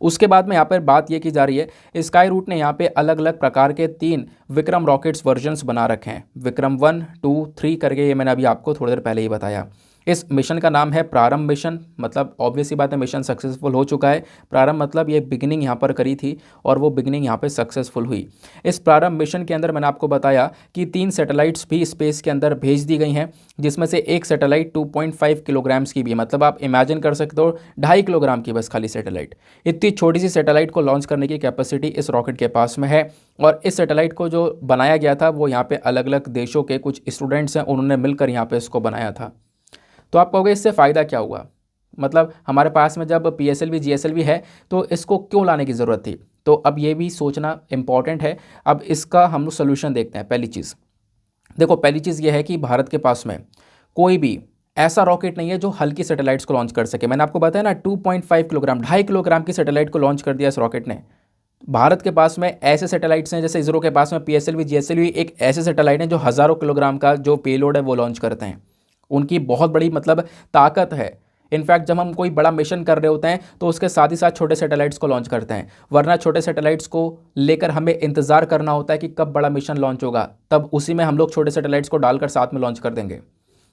उसके बाद में यहाँ पर बात ये की जा रही है, स्काई रूट ने यहाँ पे अलग अलग प्रकार के 3 विक्रम रॉकेट्स वर्जन्स बना रखे हैं, विक्रम 1, 2, 3 करके। ये मैंने अभी आपको थोड़ी देर पहले ही बताया। इस मिशन का नाम है प्रारंभ मिशन, मतलब ऑब्वियस ही बात है मिशन सक्सेसफुल हो चुका है। प्रारंभ मतलब ये बिगिनिंग यहाँ पर करी थी और वो बिगिनिंग यहाँ पे सक्सेसफुल हुई। इस प्रारंभ मिशन के अंदर मैंने आपको बताया कि 3 सैटेलाइट्स भी स्पेस के अंदर भेज दी गई हैं, जिसमें से एक सैटेलाइट 2.5 किलोग्राम्स की भी, मतलब आप इमेजिन कर सकते हो 2.5 किलोग्राम की बस खाली सैटेलाइट। इतनी छोटी सी सैटेलाइट को लॉन्च करने की कैपेसिटी इस रॉकेट के पास में है। और इस सैटेलाइट को जो बनाया गया था वो यहाँ पे अलग अलग देशों के कुछ स्टूडेंट्स हैं, उन्होंने मिलकर यहाँ पे इसको बनाया था। तो आप कहोगे इससे फ़ायदा क्या हुआ? मतलब हमारे पास में जब PSLV GSLV है तो इसको क्यों लाने की ज़रूरत थी। तो अब ये भी सोचना इम्पॉर्टेंट है। अब इसका हम लोग सोल्यूशन देखते हैं। पहली चीज़ देखो, पहली चीज़ ये है कि भारत के पास में कोई भी ऐसा रॉकेट नहीं है जो हल्की सैटेलाइट्स को लॉन्च कर सके। मैंने आपको बताया ना 2.5 किलोग्राम, 2.5 किलोग्राम की सैटेलाइट को लॉन्च कर दिया इस रॉकेट ने। भारत के पास में ऐसे सैटेलाइट्स हैं, जैसे इसरो के पास में PSLV GSLV एक ऐसे सैटेलाइट हैं जो हज़ारों किलोग्राम का जो पेलोड है वो लॉन्च करते हैं। उनकी बहुत बड़ी मतलब ताकत है। इनफैक्ट जब हम कोई बड़ा मिशन कर रहे होते हैं तो उसके साथ ही साथ छोटे सैटेलाइट्स को लॉन्च करते हैं, वरना छोटे सैटेलाइट्स को लेकर हमें इंतज़ार करना होता है कि कब बड़ा मिशन लॉन्च होगा, तब उसी में हम लोग छोटे सैटेलाइट्स को डालकर साथ में लॉन्च कर देंगे।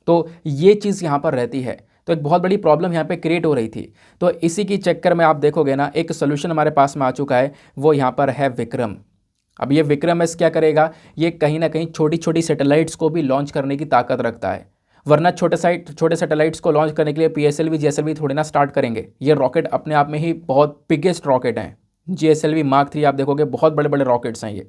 तो ये चीज़ यहाँ पर रहती है। तो एक बहुत बड़ी प्रॉब्लम यहाँ पे क्रिएट हो रही थी। तो इसी की चक्कर में आप देखोगे ना, एक सोल्यूशन हमारे पास में आ चुका है, वो यहाँ पर है विक्रम। अब ये विक्रम एस क्या करेगा, ये कहीं ना कहीं छोटी छोटी सैटेलाइट्स को भी लॉन्च करने की ताकत रखता है। वरना छोटे सैटेलाइट्स को लॉन्च करने के लिए PSLV GSLV थोड़ी ना स्टार्ट करेंगे। ये रॉकेट अपने आप में ही बहुत बिगेस्ट रॉकेट हैं। GSLV Mark 3 आप देखोगे बहुत बड़े बड़े रॉकेट्स हैं ये।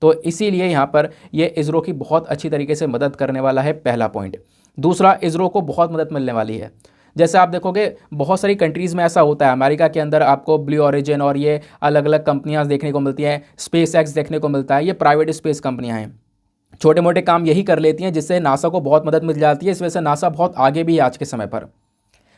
तो इसीलिए यहाँ पर ये इसरो की बहुत अच्छी तरीके से मदद करने वाला है, पहला पॉइंट। दूसरा, इसरो को बहुत मदद मिलने वाली है। जैसे आप देखोगे बहुत सारी कंट्रीज़ में ऐसा होता है, अमेरिका के अंदर आपको ब्लू ओरिजिन और ये अलग अलग कंपनियां देखने को मिलती हैं, SpaceX देखने को मिलता है, ये प्राइवेट स्पेस कंपनियां हैं। छोटे मोटे काम यही कर लेती हैं, जिससे नासा को बहुत मदद मिल जाती है। इस वजह से नासा बहुत आगे भी है आज के समय पर।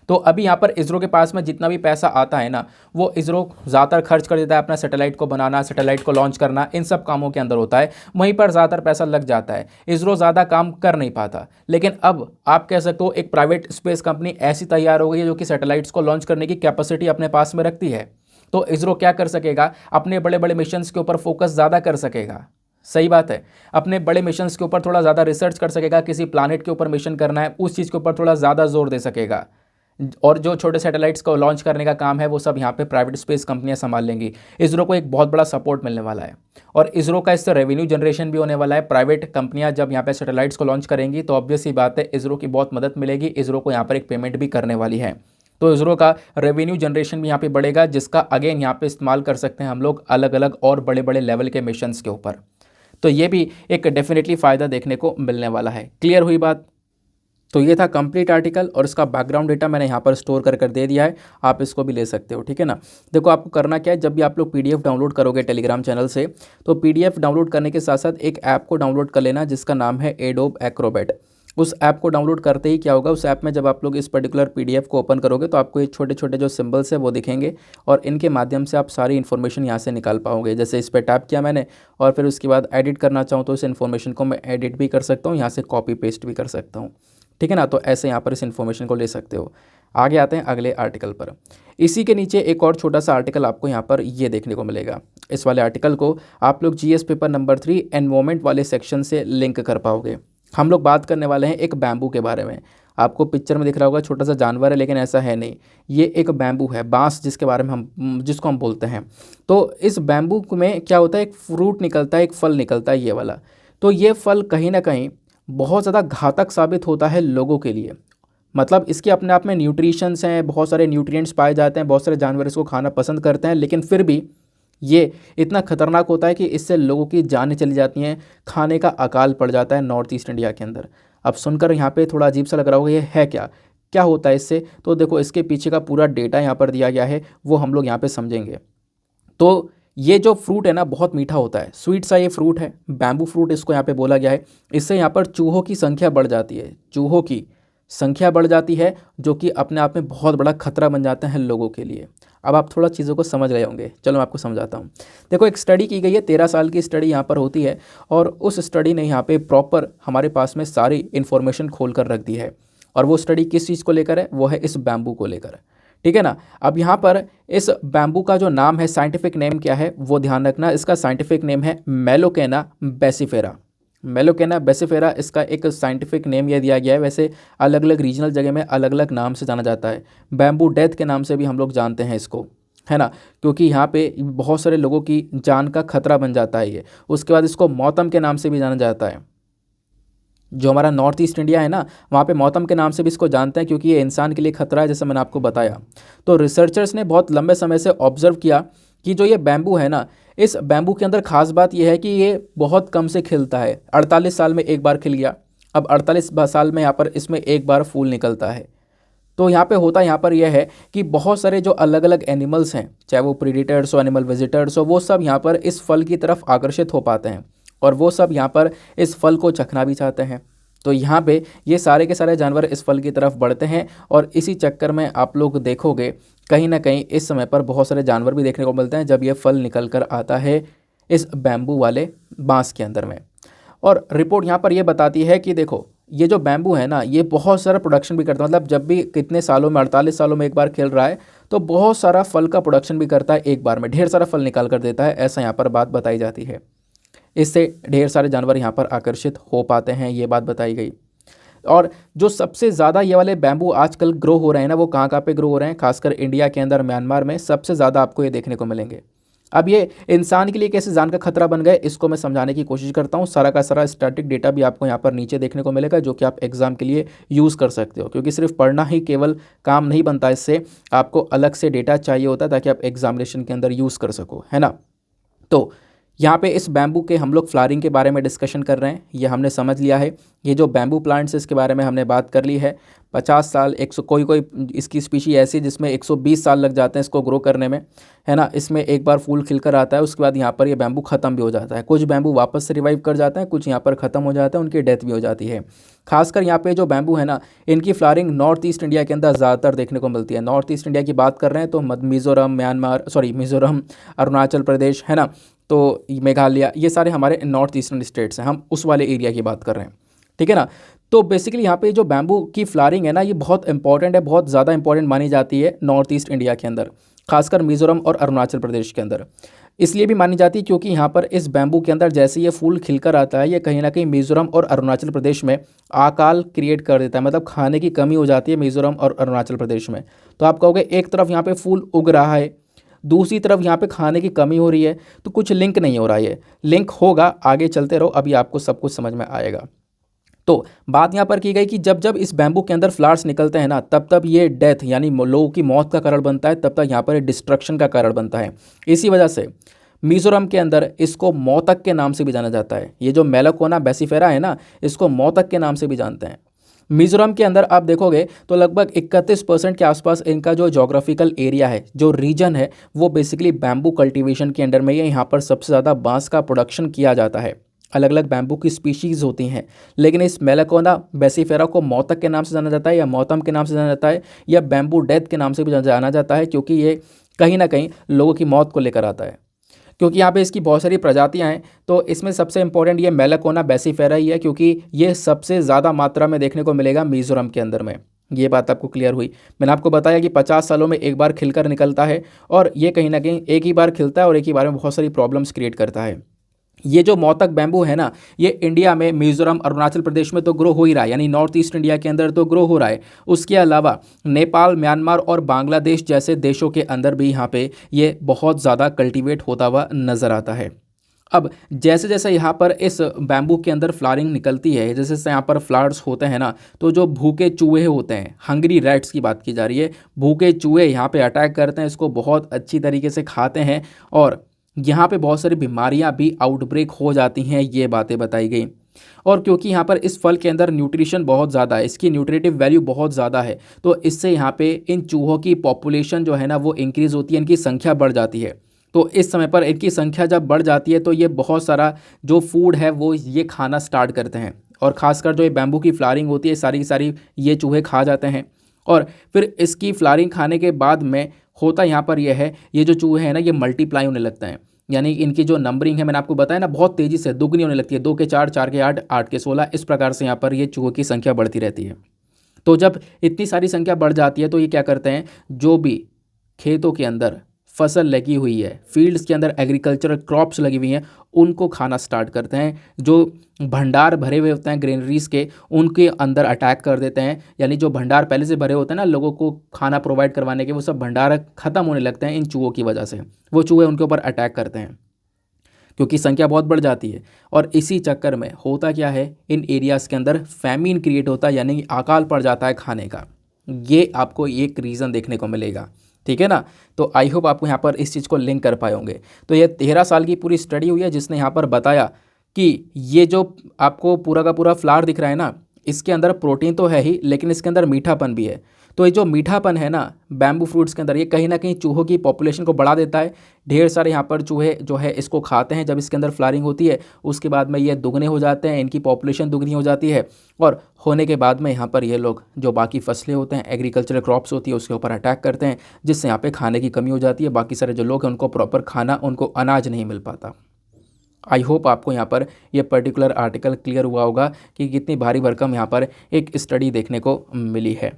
तो अभी यहाँ पर इसरो के पास में जितना भी पैसा आता है ना, वो इसरो ज़्यादातर खर्च कर देता है अपना सैटेलाइट को बनाना, सैटेलाइट को लॉन्च करना, इन सब कामों के अंदर होता है। वहीं पर ज़्यादातर पैसा लग जाता है, इसरो ज़्यादा काम कर नहीं पाता। लेकिन अब आप कह सकते हो एक प्राइवेट स्पेस कंपनी ऐसी तैयार हो गई है जो कि सैटेलाइट्स को लॉन्च करने की कैपेसिटी अपने पास में रखती है। तो इसरो क्या कर सकेगा, अपने बड़े बड़े मिशंस के ऊपर फोकस ज़्यादा कर सकेगा। सही बात है, अपने बड़े मिशंस के ऊपर थोड़ा ज़्यादा रिसर्च कर सकेगा। किसी प्लानट के ऊपर मिशन करना है, उस चीज़ के ऊपर थोड़ा ज़्यादा जोर दे सकेगा। और जो छोटे सैटेलाइट्स को लॉन्च करने का काम है वो सब यहाँ पे प्राइवेट स्पेस कंपनियां संभाल लेंगी। इसरो को एक बहुत बड़ा सपोर्ट मिलने वाला है और इसरो का इससे रेवेन्यू जनरेशन भी होने वाला है। प्राइवेट कंपनियां जब यहाँ पे सैटेलाइट्स को लॉन्च करेंगी तो ऑब्वियस सी बात है इसरो की बहुत मदद मिलेगी। इसरो को यहाँ पर एक पेमेंट भी करने वाली है, तो इसरो का रेवेन्यू जनरेशन भी यहाँ पे बढ़ेगा, जिसका अगेन यहाँ पे इस्तेमाल कर सकते हैं हम लोग अलग अलग और बड़े बड़े लेवल के मिशंस के ऊपर। तो ये भी एक डेफिनेटली फ़ायदा देखने को मिलने वाला है। क्लियर हुई बात। तो ये था कंप्लीट आर्टिकल और इसका बैकग्राउंड डेटा मैंने यहाँ पर स्टोर कर दे दिया है, आप इसको भी ले सकते हो। ठीक है ना। देखो आपको करना क्या है, जब भी आप लोग PDF डाउनलोड करोगे टेलीग्राम चैनल से, तो PDF डाउनलोड करने के साथ साथ एक ऐप को डाउनलोड कर लेना जिसका नाम है एडोब एक्रोबैट। उस ऐप को डाउनलोड करते ही क्या होगा, उस ऐप में जब आप लोग इस पर्टिकुलर PDF को ओपन करोगे तो आपको ये छोटे छोटे जो सिंबल्स है वो दिखेंगे और इनके माध्यम से आप सारी इन्फॉर्मेशन यहाँ से निकाल पाओगे। जैसे इस पर टैप किया मैंने और फिर उसके बाद एडिट करना चाहूँ तो इस इन्फॉर्मेशन को मैं एडिट भी कर सकता हूँ, यहाँ से कॉपी पेस्ट भी कर सकता हूँ। ठीक है ना। तो ऐसे यहाँ पर इस इन्फॉर्मेशन को ले सकते हो। आगे आते हैं अगले आर्टिकल पर। इसी के नीचे एक और छोटा सा आर्टिकल आपको यहाँ पर ये देखने को मिलेगा। इस वाले आर्टिकल को आप लोग GS पेपर नंबर 3 एनवायरमेंट वाले सेक्शन से लिंक कर पाओगे। हम लोग बात करने वाले हैं एक बैम्बू के बारे में। आपको पिक्चर में दिख रहा होगा छोटा सा जानवर है, लेकिन ऐसा है नहीं, ये एक बैम्बू है, बांस जिसके बारे में जिसको हम बोलते हैं। तो इस बैम्बू में क्या होता है, एक फ्रूट निकलता है, एक फल निकलता है, ये वाला। तो ये फल कहीं ना कहीं बहुत ज़्यादा घातक साबित होता है लोगों के लिए। मतलब इसके अपने आप में न्यूट्रिशंस हैं, बहुत सारे न्यूट्रिएंट्स पाए जाते हैं, बहुत सारे जानवर इसको खाना पसंद करते हैं, लेकिन फिर भी ये इतना खतरनाक होता है कि इससे लोगों की जानें चली जाती हैं, खाने का अकाल पड़ जाता है नॉर्थ ईस्ट इंडिया के अंदर। अब सुनकर यहाँ पे थोड़ा अजीब सा लग रहा होगा, ये है क्या, क्या होता है इससे। तो देखो इसके पीछे का पूरा डेटा यहाँ पर दिया गया है, वो हम लोग यहाँ पे समझेंगे। तो ये जो फ्रूट है ना बहुत मीठा होता है, स्वीट सा ये फ्रूट है, बैम्बू फ्रूट इसको यहाँ पे बोला गया है। इससे यहाँ पर चूहों की संख्या बढ़ जाती है, चूहों की संख्या बढ़ जाती है, जो कि अपने आप में बहुत बड़ा खतरा बन जाते हैं लोगों के लिए। अब आप थोड़ा चीज़ों को समझ रहे होंगे, चलो मैं आपको समझाता हूँ। देखो एक स्टडी की गई है, 13 साल की स्टडी यहाँ पर होती है और उस स्टडी ने यहाँ पे प्रॉपर हमारे पास में सारी इन्फॉर्मेशन खोल कर रख दी है। और वो स्टडी किस चीज़ को लेकर है, वो है इस बैम्बू को लेकर। ठीक है ना। अब यहाँ पर इस बैम्बू का जो नाम है, साइंटिफिक नेम क्या है वो ध्यान रखना। इसका साइंटिफिक नेम है मेलोकेना बेसिफेरा। मेलोकेना बेसिफेरा इसका एक साइंटिफिक नेम यह दिया गया है। वैसे अलग अलग रीजनल जगह में अलग अलग नाम से जाना जाता है। बैम्बू डेथ के नाम से भी हम लोग जानते हैं इसको, है ना, क्योंकि यहाँ पे बहुत सारे लोगों की जान का खतरा बन जाता है ये। उसके बाद इसको मौतम के नाम से भी जाना जाता है। जो हमारा नॉर्थ ईस्ट इंडिया है ना, वहाँ पे मौतम के नाम से भी इसको जानते हैं, क्योंकि ये इंसान के लिए खतरा है, जैसे मैंने आपको बताया। तो रिसर्चर्स ने बहुत लंबे समय से ऑब्जर्व किया कि जो ये बैम्बू है ना, इस बैम्बू के अंदर खास बात यह है कि ये बहुत कम से खिलता है। 48 साल में एक बार खिल गया। अब 48 साल में यहाँ पर इसमें एक बार फूल निकलता है। तो यहाँ पे होता यहाँ पर यह है कि बहुत सारे जो अलग अलग एनिमल्स हैं, चाहे वो प्रीडेटर्स हो, एनिमल विजिटर्स हो, वो सब यहाँ पर इस फल की तरफ आकर्षित हो पाते हैं और वो सब यहाँ पर इस फल को चखना भी चाहते हैं। तो यहाँ पे ये सारे के सारे जानवर इस फल की तरफ बढ़ते हैं और इसी चक्कर में आप लोग देखोगे कहीं ना कहीं इस समय पर बहुत सारे जानवर भी देखने को मिलते हैं जब ये फल निकल कर आता है इस बैम्बू वाले बांस के अंदर में। और रिपोर्ट यहाँ पर ये बताती है कि देखो ये जो बैम्बू है ना, ये बहुत सारा प्रोडक्शन भी करता है, मतलब जब भी कितने सालों में 48 सालों में एक बार खिल रहा है तो बहुत सारा फल का प्रोडक्शन भी करता है, एक बार में ढेर सारा फल निकाल कर देता है, ऐसा यहाँ पर बात बताई जाती है। इससे ढेर सारे जानवर यहाँ पर आकर्षित हो पाते हैं, ये बात बताई गई। और जो सबसे ज़्यादा ये वाले बैम्बू आजकल ग्रो हो रहे हैं ना, वो कहाँ पे ग्रो हो रहे हैं, खासकर इंडिया के अंदर, म्यांमार में सबसे ज़्यादा आपको ये देखने को मिलेंगे। अब ये इंसान के लिए कैसे जान का खतरा बन गए, इसको मैं समझाने की कोशिश करता हूँ। सारा का सारा स्टैटिक डेटा भी आपको यहाँ पर नीचे देखने को मिलेगा, जो कि आप एग्जाम के लिए यूज़ कर सकते हो, क्योंकि सिर्फ पढ़ना ही केवल काम नहीं बनता, इससे आपको अलग से डेटा चाहिए होता है ताकि आप एग्जामिनेशन के अंदर यूज़ कर सको, है ना। तो यहाँ पे इस बैम्बू के हम लोग फ्लावरिंग के बारे में डिस्कशन कर रहे हैं, ये हमने समझ लिया है। ये जो बैम्बू प्लांट्स इसके बारे में हमने बात कर ली है। 50 साल 100 कोई इसकी स्पीशी ऐसी जिसमें 120 साल लग जाते हैं इसको ग्रो करने में, है ना। इसमें एक बार फूल खिलकर आता है, उसके बाद यहाँ पर ये बैम्बू ख़त्म भी हो जाता है। कुछ बैम्बू वापस से रिवाइव कर जाते हैं, कुछ यहाँ पर ख़त्म हो जाता है, उनकी डेथ भी हो जाती है। खासकर यहाँ पे जो बैम्बू है ना, इनकी फ्लावरिंग नॉर्थ ईस्ट इंडिया के अंदर ज़्यादातर देखने को मिलती है। नॉर्थ ईस्ट इंडिया की बात कर रहे हैं तो मिज़ोरम, अरुणाचल प्रदेश, है ना, तो मेघालय, ये सारे हमारे नॉर्थ ईस्टर्न स्टेट्स हैं, हम उस वाले एरिया की बात कर रहे हैं, ठीक है ना। तो बेसिकली यहाँ पे जो बैम्बू की फ्लावरिंग है ना, ये बहुत इंपॉर्टेंट है, बहुत ज़्यादा इंपॉर्टेंट मानी जाती है नॉर्थ ईस्ट इंडिया के अंदर, खासकर मिज़ोरम और अरुणाचल प्रदेश के अंदर। इसलिए भी मानी जाती है क्योंकि यहाँ पर इस बैम्बू के अंदर जैसे ये फूल खिलकर आता है, ये कहीं ना कहीं मिज़ोरम और अरुणाचल प्रदेश में अकाल क्रिएट कर देता है, मतलब खाने की कमी हो जाती है मिज़ोरम और अरुणाचल प्रदेश में। तो आप कहोगे एक तरफ यहाँ पे फूल उग रहा है, दूसरी तरफ यहाँ पे खाने की कमी हो रही है, तो कुछ लिंक नहीं हो रहा है। लिंक होगा, आगे चलते रहो, अभी आपको सब कुछ समझ में आएगा। तो बात यहाँ पर की गई कि जब जब इस बैम्बू के अंदर फ्लावर्स निकलते हैं ना, तब तब ये डेथ यानी लोगों की मौत का कारण बनता है, तब तक यहाँ पर डिस्ट्रक्शन का कारण बनता है। इसी वजह से मिज़ोरम के अंदर इसको मौतक के नाम से भी जाना जाता है। ये जो मेलाकोना बेसिफेरा है ना, इसको मौतक के नाम से भी जानते हैं। मिज़ोरम के अंदर आप देखोगे तो लगभग 31% के आसपास इनका जो जोग्राफिकल एरिया है, जो रीजन है, वो बेसिकली बैम्बू कल्टीवेशन के अंडर में है। यहाँ पर सबसे ज़्यादा बांस का प्रोडक्शन किया जाता है। अलग अलग बैम्बू की स्पीशीज़ होती हैं, लेकिन इस मेलाकोना बेसिफेरा को मौतक के नाम से जाना जाता है, या मौतम के नाम से जाना जाता है, या बैम्बू डेथ के नाम से भी जाना जाता है, क्योंकि ये कहीं ना कहीं लोगों की मौत को लेकर आता है। क्योंकि यहाँ पे इसकी बहुत सारी प्रजातियाँ हैं, तो इसमें सबसे इंपॉर्टेंट ये मेलाकोना बेसिफेरा ही है, क्योंकि ये सबसे ज़्यादा मात्रा में देखने को मिलेगा मिज़ोरम के अंदर में। ये बात आपको क्लियर हुई। मैंने आपको बताया कि 50 सालों में एक बार खिलकर निकलता है, और ये कहीं ना कहीं एक ही बार खिलता है और एक ही बार में बहुत सारी प्रॉब्लम्स क्रिएट करता है। ये जो मौतक बैम्बू है ना, ये इंडिया में मिज़ोरम, अरुणाचल प्रदेश में तो ग्रो हो ही रहा है, यानी नॉर्थ ईस्ट इंडिया के अंदर तो ग्रो हो रहा है। उसके अलावा नेपाल, म्यांमार और बांग्लादेश जैसे देशों के अंदर भी यहाँ पे ये बहुत ज़्यादा कल्टीवेट होता हुआ नज़र आता है। अब जैसे जैसे यहाँ पर इस बैम्बू के अंदर फ्लावरिंग निकलती है, जैसे जैसे यहाँ पर फ्लावर्स होते हैं ना, तो जो भूखे चूहे होते हैं, हंगरी रैट्स की बात की जा रही है, भूखे चूहे यहाँ पे अटैक करते हैं, इसको बहुत अच्छी तरीके से खाते हैं, और यहाँ पे बहुत सारी बीमारियाँ भी आउटब्रेक हो जाती हैं, ये बातें बताई गई। और क्योंकि यहाँ पर इस फल के अंदर न्यूट्रिशन बहुत ज़्यादा है, इसकी न्यूट्रिटिव वैल्यू बहुत ज़्यादा है, तो इससे यहाँ पे इन चूहों की पॉपुलेशन जो है ना, वो इंक्रीज़ होती है, इनकी संख्या बढ़ जाती है। तो इस समय पर इनकी संख्या जब बढ़ जाती है तो ये बहुत सारा जो फूड है वो ये खाना स्टार्ट करते हैं, और ख़ासकर जो ये बैम्बू की फ्लावरिंग होती है, सारी की सारी ये चूहे खा जाते हैं। और फिर इसकी फ्लावरिंग खाने के बाद में होता यहाँ पर यह है, ये जो चूहे हैं ना, ये मल्टीप्लाई होने लगते हैं, यानी इनकी जो नंबरिंग है, मैंने आपको बताया ना, बहुत तेज़ी से दुगनी होने लगती है। 2 के 4, 4 के 8, 8 के 16, इस प्रकार से यहाँ पर ये चूहों की संख्या बढ़ती रहती है। तो जब इतनी सारी संख्या बढ़ जाती है तो ये क्या करते हैं, जो भी खेतों के अंदर फसल लगी हुई है, फील्ड्स के अंदर एग्रीकल्चरल क्रॉप्स लगी हुई हैं, उनको खाना स्टार्ट करते हैं। जो भंडार भरे हुए होते हैं ग्रेनरीज के, उनके अंदर अटैक कर देते हैं, यानी जो भंडार पहले से भरे होते हैं ना लोगों को खाना प्रोवाइड करवाने के, वो सब भंडार ख़त्म होने लगते हैं इन चूहों की वजह से। वो चूहे उनके ऊपर अटैक करते हैं क्योंकि संख्या बहुत बढ़ जाती है। और इसी चक्कर में होता क्या है, इन एरियाज़ के अंदर फैमिन क्रिएट होता है, यानी अकाल पड़ जाता है खाने का। ये आपको एक रीज़न देखने को मिलेगा, ठीक है ना। तो आई होप आपको यहाँ पर इस चीज़ को लिंक कर पाए होंगे। तो ये 13 साल की पूरी स्टडी हुई है जिसने यहाँ पर बताया कि ये जो आपको पूरा का पूरा फ्लावर दिख रहा है ना, इसके अंदर प्रोटीन तो है ही, लेकिन इसके अंदर मीठापन भी है। तो ये जो मीठापन है ना बैम्बू फ्रूट्स के अंदर, ये कहीं ना कहीं चूहों की पॉपुलेशन को बढ़ा देता है। ढेर सारे यहाँ पर चूहे जो है इसको खाते हैं। जब इसके अंदर फ्लावरिंग होती है उसके बाद में ये दुगने हो जाते हैं, इनकी पॉपुलेशन दुगनी हो जाती है, और होने के बाद में यहाँ पर ये लोग जो बाकी फसलें होते हैं, एग्रीकल्चरल क्रॉप्स होती है, उसके ऊपर अटैक करते हैं, जिससे यहाँ पे खाने की कमी हो जाती है। बाकी सारे जो लोग हैं उनको प्रॉपर खाना, उनको अनाज नहीं मिल पाता। आई होप आपको यहाँ पर ये पर्टिकुलर आर्टिकल क्लियर हुआ होगा कि कितनी भारी भरकम यहाँ पर एक स्टडी देखने को मिली है।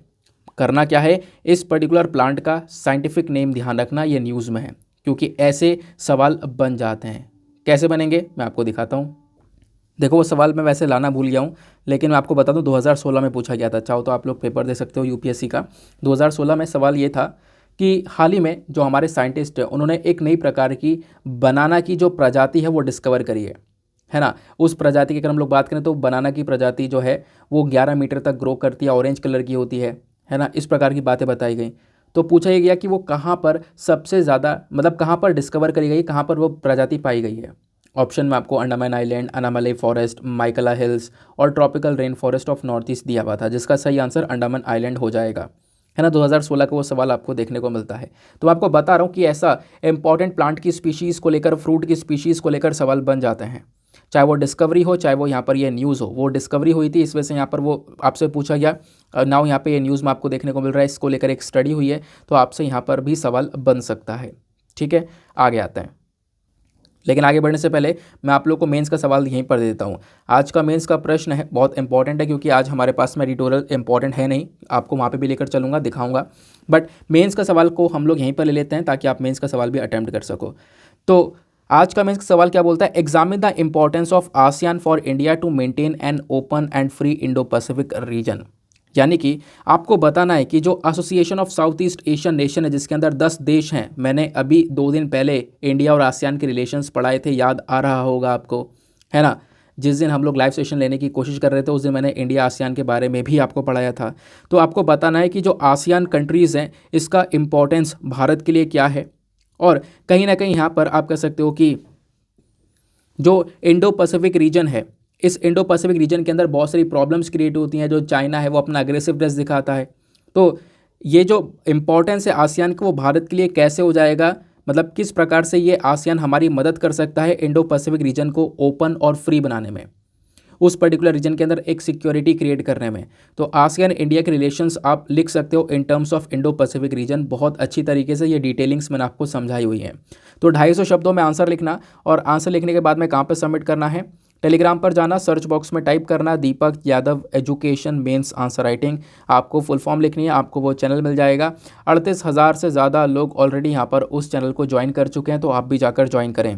करना क्या है, इस पर्टिकुलर प्लांट का साइंटिफिक नेम ध्यान रखना, ये न्यूज़ में है, क्योंकि ऐसे सवाल बन जाते हैं। कैसे बनेंगे मैं आपको दिखाता हूँ। देखो वो सवाल मैं वैसे लाना भूल गया हूँ, लेकिन मैं आपको बता दूँ 2016 में पूछा गया था। चाहो तो आप लोग पेपर दे सकते हो यूपीएससी का। 2016 में सवाल ये था कि हाल ही में जो हमारे साइंटिस्ट हैं उन्होंने एक नई प्रकार की बनाना की जो प्रजाति है वो डिस्कवर करी है ना। उस प्रजाति की अगर हम लोग बात करें तो बनाना की प्रजाति जो है वो 11 मीटर तक ग्रो करती है, ऑरेंज कलर की होती है ना। इस प्रकार की बातें बताई गई। तो पूछा ये गया कि वो कहाँ पर सबसे ज़्यादा, मतलब कहाँ पर डिस्कवर करी गई, कहाँ पर वो प्रजाति पाई गई है। ऑप्शन में आपको अंडमान आइलैंड, अनामलई फॉरेस्ट, माइकला हिल्स और tropical rain forest of north east दिया हुआ था, जिसका सही आंसर अंडमान आइलैंड हो जाएगा, है ना। 2016 का वो सवाल आपको देखने को मिलता है। तो आपको बता रहा हूँ कि ऐसा इंपॉर्टेंट प्लांट की स्पीशीज़ को लेकर, फ्रूट की स्पीशीज़ को लेकर सवाल बन जाते हैं, चाहे वो डिस्कवरी हो, चाहे वो यहाँ पर ये न्यूज़ हो। वो डिस्कवरी हुई थी, इस वजह से यहाँ पर वो आपसे पूछा गया। नाउ यहाँ पे ये न्यूज़ में आपको देखने को मिल रहा है, इसको लेकर एक स्टडी हुई है, तो आपसे यहाँ पर भी सवाल बन सकता है। ठीक है, आगे आते हैं। लेकिन आगे बढ़ने से पहले मैं आप लोग को मेंस का सवाल यहीं पर दे देता हूँ। आज का मेंस का प्रश्न है, बहुत इंपॉर्टेंट है, क्योंकि आज हमारे पास में एडिटोरियल इंपॉर्टेंट है नहीं, आपको वहाँ पे भी लेकर चलूँगा, दिखाऊंगा, बट मेंस का सवाल को हम लोग यहीं पर ले लेते हैं ताकि आप मेंस का सवाल भी अटैम्प्ट कर सको। तो आज का मेंस का सवाल क्या बोलता है, examine the importance of ASEAN for India to maintain an open and free Indo Pacific region. यानी कि आपको बताना है कि जो Association of South East Asian Nation है, जिसके अंदर 10 देश हैं, मैंने अभी 2 दिन पहले इंडिया और आसियान के रिलेशंस पढ़ाए थे, याद आ रहा होगा आपको, है ना। जिस दिन हम लोग लाइव सेशन लेने की कोशिश कर रहे थे उस दिन मैंने इंडिया आसियान के बारे में भी आपको पढ़ाया था। तो आपको बताना है कि जो आसियान कंट्रीज़ हैं इसका इम्पोर्टेंस भारत के लिए क्या है, और कहीं ना कहीं यहाँ पर आप कह सकते हो कि जो इंडो पैसिफिक रीजन है, इस इंडो पैसिफिक रीजन के अंदर बहुत सारी प्रॉब्लम्स क्रिएट होती हैं। जो चाइना है वो अपना अग्रेसिवनेस दिखाता है, तो ये जो इम्पोर्टेंस है आसियान का वो भारत के लिए कैसे हो जाएगा, मतलब किस प्रकार से ये आसियान हमारी मदद कर सकता है इंडो पैसिफिक रीजन को ओपन और फ्री बनाने में, उस पर्टिकुलर रीजन के अंदर एक सिक्योरिटी क्रिएट करने में। तो आसियान इंडिया के रिलेशंस आप लिख सकते हो in terms of Indo Pacific reason, बहुत अच्छी तरीके से ये डिटेलिंग्स मैंने आपको समझाई हुई है। तो 250 शब्दों में आंसर लिखना, और आंसर लिखने के बाद में कहाँ पर सबमिट करना है, टेलीग्राम पर जाना, सर्च बॉक्स में टाइप करना Deepak Yadav education mains answer writing, आपको फुल फॉर्म लिखनी है, आपको वो चैनल मिल जाएगा। 38,000 से ज़्यादा लोग ऑलरेडी यहाँ पर उस चैनल को ज्वाइन कर चुके हैं, तो आप भी जाकर ज्वाइन करें।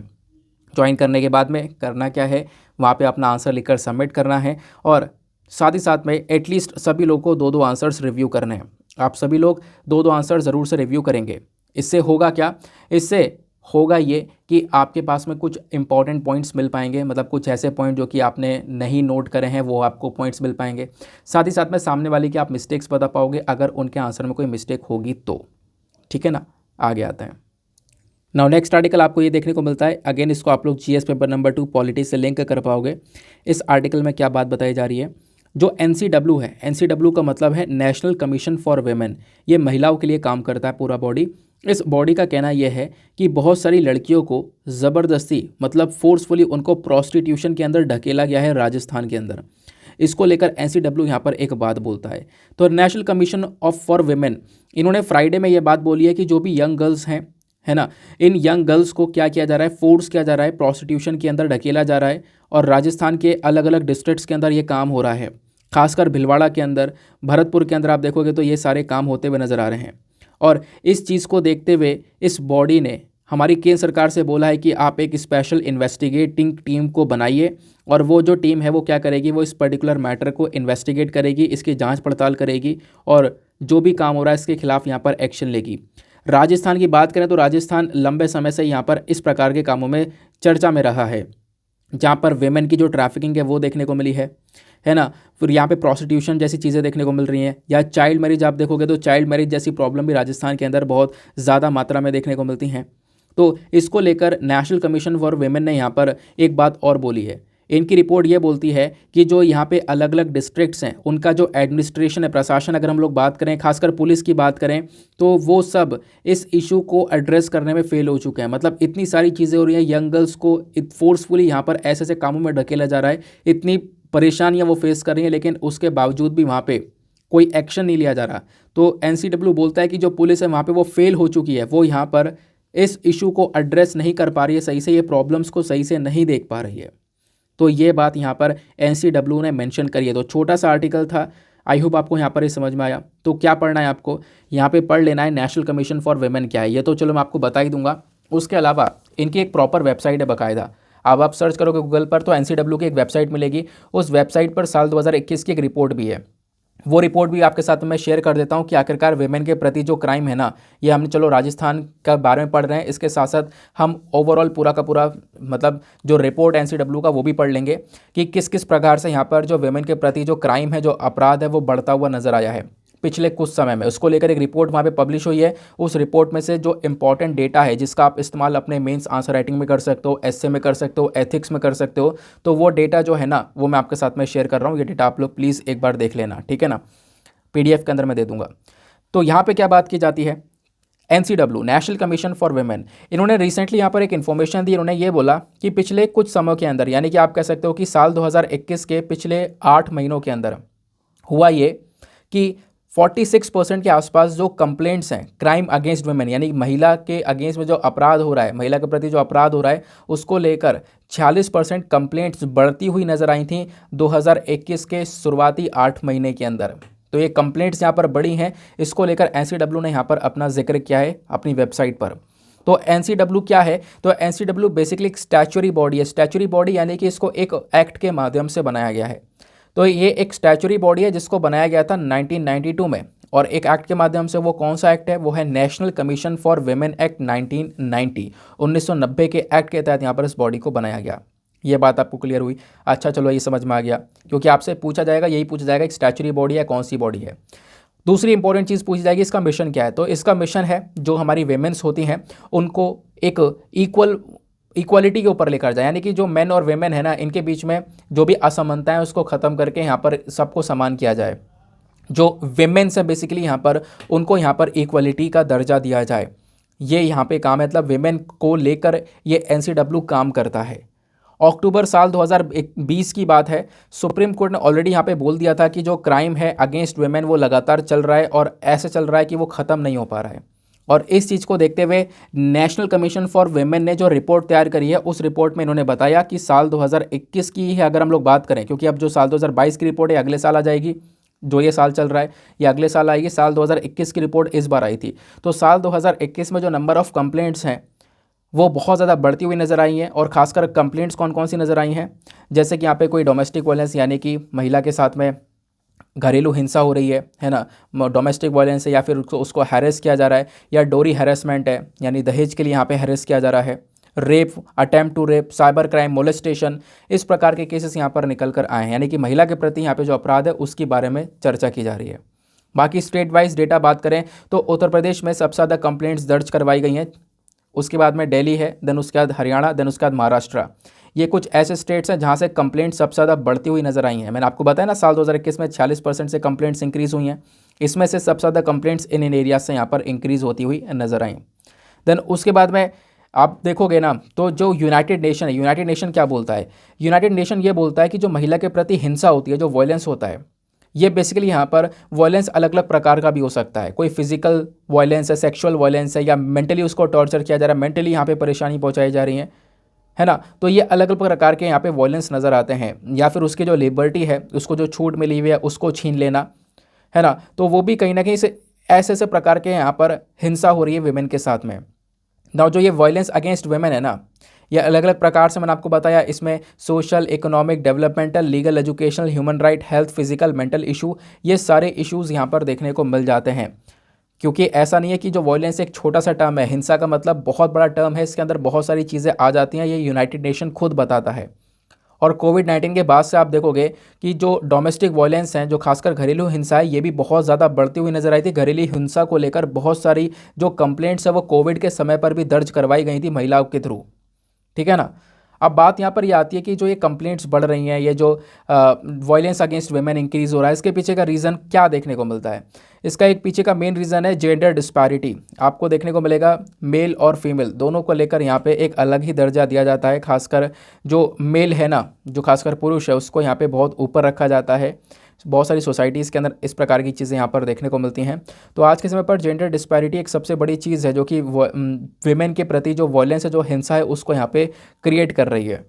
ज्वाइन करने के बाद में करना क्या है, वहाँ पे अपना आंसर लिखकर सबमिट करना है, और साथ ही साथ में एटलीस्ट सभी लोग को 2-2 आंसर्स रिव्यू करने हैं। आप सभी लोग 2-2 आंसर ज़रूर से रिव्यू करेंगे। इससे होगा क्या, इससे होगा ये कि आपके पास में कुछ इंपॉर्टेंट पॉइंट्स मिल पाएंगे, मतलब कुछ ऐसे पॉइंट जो कि आपने नहीं नोट करे हैं वो आपको पॉइंट्स मिल पाएंगे। साथ ही साथ में सामने वाले की आप मिस्टेक्स बता पाओगे अगर उनके आंसर में कोई मिस्टेक होगी तो। ठीक है ना, आगे आते हैं। नाउ नेक्स्ट आर्टिकल आपको ये देखने को मिलता है, अगेन इसको आप लोग जीएस पेपर नंबर 2 पॉलिटी से लिंक कर पाओगे। इस आर्टिकल में क्या बात बताई जा रही है, जो एनसीडब्ल्यू है, एनसीडब्ल्यू का मतलब है नेशनल कमीशन फॉर वेमेन, ये महिलाओं के लिए काम करता है पूरा बॉडी। इस बॉडी का कहना यह है कि बहुत सारी लड़कियों को ज़बरदस्ती, मतलब फोर्सफुली उनको प्रोस्टिट्यूशन के अंदर ढकेला गया है राजस्थान के अंदर। इसको लेकर एनसीडब्ल्यू यहाँ पर एक बात बोलता है। तो national commission of for women, इन्होंने फ्राइडे में ये बात बोली है कि जो भी यंग गर्ल्स हैं, है ना, इन यंग गर्ल्स को क्या किया जा रहा है, फोर्स किया जा रहा है, प्रोस्टिट्यूशन के अंदर ढकेला जा रहा है, और राजस्थान के अलग अलग डिस्ट्रिक्ट्स के अंदर ये काम हो रहा है। खासकर भिलवाड़ा के अंदर, भरतपुर के अंदर आप देखोगे तो ये सारे काम होते हुए नज़र आ रहे हैं। और इस चीज़ को देखते हुए इस बॉडी ने हमारी केंद्र सरकार से बोला है कि आप एक स्पेशल इन्वेस्टिगेटिंग टीम को बनाइए, और वो जो टीम है वो क्या करेगी, वो इस पर्टिकुलर मैटर को इन्वेस्टिगेट करेगी, इसकी जांच पड़ताल करेगी, और जो भी काम हो रहा है इसके खिलाफ यहाँ पर एक्शन लेगी। राजस्थान की बात करें तो राजस्थान लंबे समय से यहाँ पर इस प्रकार के कामों में चर्चा में रहा है, जहाँ पर वेमेन की जो ट्रैफिकिंग है वो देखने को मिली है ना। फिर यहाँ पे प्रोस्टिट्यूशन जैसी चीज़ें देखने को मिल रही हैं, या चाइल्ड मैरिज आप देखोगे तो चाइल्ड मैरिज जैसी प्रॉब्लम भी राजस्थान के अंदर बहुत ज़्यादा मात्रा में देखने को मिलती हैं। तो इसको लेकर नेशनल कमीशन फॉर वेमेन ने यहाँ पर एक बात और बोली है। इनकी रिपोर्ट ये बोलती है कि जो यहाँ पे अलग अलग डिस्ट्रिक्ट्स हैं उनका जो एडमिनिस्ट्रेशन है, प्रशासन, अगर हम लोग बात करें, खासकर पुलिस की बात करें, तो वो सब इस इशू को एड्रेस करने में फेल हो चुके हैं। मतलब इतनी सारी चीज़ें हो रही हैं, यंग गर्ल्स को फोर्सफुली यहाँ पर ऐसे ऐसे कामों में ढकेला जा रहा है, इतनी परेशानियाँ वो फेस कर रही हैं, लेकिन उसके बावजूद भी वहाँ पे कोई एक्शन नहीं लिया जा रहा। तो एनसीडब्ल्यू बोलता है कि जो पुलिस है वहाँ पे वो फेल हो चुकी है, वो यहाँ पर इस इशू को एड्रेस नहीं कर पा रही है सही से, ये प्रॉब्लम्स को सही से नहीं देख पा रही है। तो ये बात यहाँ पर एनसीडब्ल्यू ने मेंशन करी है। तो छोटा सा आर्टिकल था, आई होप आपको यहाँ पर ये समझ में आया। तो क्या पढ़ना है आपको, यहाँ पे पढ़ लेना है नेशनल कमीशन फॉर वुमेन क्या है, ये तो चलो मैं आपको बता ही दूंगा। उसके अलावा इनकी एक प्रॉपर वेबसाइट है बाकायदा, अब आप सर्च करोगे गूगल पर तो एनसीडब्ल्यू की एक वेबसाइट मिलेगी। उस वेबसाइट पर साल 2021 की एक रिपोर्ट भी है, वो रिपोर्ट भी आपके साथ मैं शेयर कर देता हूँ कि आखिरकार वेमेन के प्रति जो क्राइम है ना, ये हमने चलो राजस्थान का बारे में पढ़ रहे हैं, इसके साथ साथ हम ओवरऑल पूरा का पूरा मतलब जो रिपोर्ट एनसीडब्ल्यू का वो भी पढ़ लेंगे कि किस किस प्रकार से यहाँ पर जो वेमेन के प्रति जो क्राइम है, जो अपराध है, वो बढ़ता हुआ नजर आया है पिछले कुछ समय में। उसको लेकर एक रिपोर्ट वहाँ पे पब्लिश हुई है। उस रिपोर्ट में से जो इंपॉर्टेंट डेटा है जिसका आप इस्तेमाल अपने मेंस आंसर राइटिंग में कर सकते हो, एसए में कर सकते हो, एथिक्स में कर सकते हो, तो वो डेटा जो है ना वो मैं आपके साथ में शेयर कर रहा हूँ। ये डेटा आप लोग प्लीज़ एक बार देख लेना, ठीक है ना, पीडीएफ के अंदर मैं दे दूंगा। तो यहाँ पे क्या बात की जाती है, NCW national commission for women, इन्होंने रिसेंटली यहाँ पर एक इन्फॉर्मेशन दी। इन्होंने ये बोला कि पिछले कुछ समय के अंदर, यानी कि आप कह सकते हो कि साल 2021 के पिछले 8 महीनों के अंदर हुआ ये कि 46% के आसपास जो कंप्लेंट्स हैं क्राइम अगेंस्ट वुमेन, यानी महिला के अगेंस्ट में जो अपराध हो रहा है, महिला के प्रति जो अपराध हो रहा है, उसको लेकर 46% कंप्लेंट्स बढ़ती हुई नजर आई थी 2021 के शुरुआती 8 महीने के अंदर। तो ये कंप्लेंट्स यहाँ पर बढ़ी हैं, इसको लेकर एनसीडब्ल्यू ने यहाँ पर अपना जिक्र किया है अपनी वेबसाइट पर। तो एनसीडब्ल्यू क्या है, तो एनसीडब्ल्यू बेसिकली एक स्टैच्यूरी बॉडी है। स्टैच्यूरी बॉडी यानी कि इसको एक एक्ट के माध्यम से बनाया गया है। तो ये एक स्टैच्यूरी बॉडी है जिसको बनाया गया था 1992 में, और एक एक्ट के माध्यम से, वो कौन सा एक्ट है, वो है national commission for women act 1990, 1990 के एक्ट के तहत यहाँ पर इस बॉडी को बनाया गया। ये बात आपको क्लियर हुई? अच्छा चलो, ये समझ में आ गया, क्योंकि आपसे पूछा जाएगा, यही पूछा जाएगा एक स्टैच्यूरी बॉडी है, कौन सी बॉडी है। दूसरी इंपॉर्टेंट चीज़ पूछी जाएगी, इसका मिशन क्या है। तो इसका मिशन है जो हमारी वेमेन्स होती हैं उनको एक इक्वालिटी के ऊपर लेकर जाए, यानी कि जो मेन और वेमेन है ना, इनके बीच में जो भी असमानताएं हैं उसको ख़त्म करके यहाँ पर सबको समान किया जाए। जो वेमेन्स है बेसिकली यहाँ पर, उनको यहाँ पर इक्वालिटी का दर्जा दिया जाए। ये यहाँ पे काम है, मतलब वेमेन को लेकर ये एनसीडब्ल्यू काम करता है। अक्टूबर साल 2020 की बात है, सुप्रीम कोर्ट ने ऑलरेडी यहाँ पे बोल दिया था कि जो क्राइम है अगेंस्ट वेमेन वो लगातार चल रहा है, और ऐसे चल रहा है कि वो ख़त्म नहीं हो पा रहा है। और इस चीज़ को देखते हुए नेशनल कमीशन फॉर वुमेन ने जो रिपोर्ट तैयार करी है, उस रिपोर्ट में इन्होंने बताया कि साल 2021 की है अगर हम लोग बात करें, क्योंकि अब जो साल 2022 की रिपोर्ट है अगले साल आ जाएगी, जो ये साल चल रहा है ये अगले साल आएगी। साल 2021 की रिपोर्ट इस बार आई थी। तो साल 2021 में जो नंबर ऑफ़ कंप्लेंट्स हैं वो बहुत ज़्यादा बढ़ती हुई नज़र आई हैं, और खासकर कंप्लेंट्स कौन कौन सी नज़र आई हैं, जैसे कि यहाँ पे कोई डोमेस्टिक वायलेंस, यानी कि महिला के साथ में घरेलू हिंसा हो रही है ना, डोमेस्टिक वायलेंस है, या फिर उसको हैरेस किया जा रहा है, या डोरी हैरेसमेंट है, यानी दहेज के लिए यहाँ पे हैरेस किया जा रहा है, rape, attempt to rape, cyber crime, molestation, इस प्रकार के केसेस यहाँ पर निकल कर आए हैं। यानी कि महिला के प्रति यहाँ पे जो अपराध है उसके बारे में चर्चा की जा रही है। बाकी स्टेट वाइज डेटा बात करें तो उत्तर प्रदेश में सबसे ज़्यादा कंप्लेंट्स दर्ज करवाई गई हैं, उसके बाद में दिल्ली है, देन उसके बाद हरियाणा, देन उसके बाद महाराष्ट्र। ये कुछ ऐसे स्टेट्स हैं जहाँ से कंप्लेंट सबसे ज़्यादा बढ़ती हुई नजर आई हैं। मैंने आपको बताया ना साल 2021 में 46% से कंप्लेंट्स इंक्रीज़ हुई हैं, इसमें से सबसे ज़्यादा कंप्लेंट्स इन एरियाज से यहाँ पर इंक्रीज़ होती हुई नजर आई। देन उसके बाद में आप देखोगे ना, तो जो यूनाइटेड नेशन है, यूनाइटेड नेशन क्या बोलता है, यूनाइटेड नेशन ये बोलता है कि जो महिला के प्रति हिंसा होती है, जो वायलेंस होता है, ये बेसिकली यहाँ पर वायलेंस अलग अलग प्रकार का भी हो सकता है। कोई फिजिकल वायलेंस है, सेक्सुअल वायलेंस है, या मेंटली उसको टॉर्चर किया जा रहा है, मेंटली यहाँ पे परेशानी पहुँचाई जा रही है ना। तो ये अलग अलग प्रकार के यहाँ पे वायलेंस नज़र आते हैं, या फिर उसकी जो लिबर्टी है, उसको जो छूट मिली हुई है उसको छीन लेना, है ना। तो वो भी कहीं ना कहीं से ऐसे ऐसे प्रकार के यहाँ पर हिंसा हो रही है वेमेन के साथ में ना। जो ये वायलेंस अगेंस्ट वेमेन है ना, ये अलग अलग प्रकार से मैंने आपको बताया, इसमें social, economic, developmental, legal, educational, human right, health, physical, mental issue, ये सारे इश्यूज़ यहाँ पर देखने को मिल जाते हैं। क्योंकि ऐसा नहीं है कि जो वायलेंस एक छोटा सा टर्म है, हिंसा का मतलब बहुत बड़ा टर्म है, इसके अंदर बहुत सारी चीज़ें आ जाती हैं, ये यूनाइटेड नेशन खुद बताता है। और कोविड-19 के बाद से आप देखोगे कि जो डोमेस्टिक वायलेंस हैं, जो खासकर घरेलू हिंसा है, ये भी बहुत ज़्यादा बढ़ती हुई नजर आई थी। घरेलू हिंसा को लेकर बहुत सारी जो कंप्लेंट्स है वो कोविड के समय पर भी दर्ज करवाई गई थी महिलाओं के थ्रू, ठीक है ना। अब बात यहाँ पर ये आती है कि जो ये कंप्लेंट्स बढ़ रही हैं, ये जो वायलेंस अगेंस्ट वेमेन इंक्रीज़ हो रहा है, इसके पीछे का रीज़न क्या देखने को मिलता है? इसका एक पीछे का मेन रीज़न है जेंडर डिस्पैरिटी। आपको देखने को मिलेगा मेल और फीमेल दोनों को लेकर यहाँ पे एक अलग ही दर्जा दिया जाता है। खासकर जो मेल है ना, जो खासकर पुरुष है, उसको यहाँ पे बहुत ऊपर रखा जाता है। बहुत सारी सोसाइटीज़ के अंदर इस प्रकार की चीज़ें यहाँ पर देखने को मिलती हैं। तो आज के समय पर जेंडर डिस्पैरिटी एक सबसे बड़ी चीज़ है जो कि वेमेन के प्रति जो वॉयलेंस है, जो हिंसा है, उसको यहाँ पे क्रिएट कर रही है।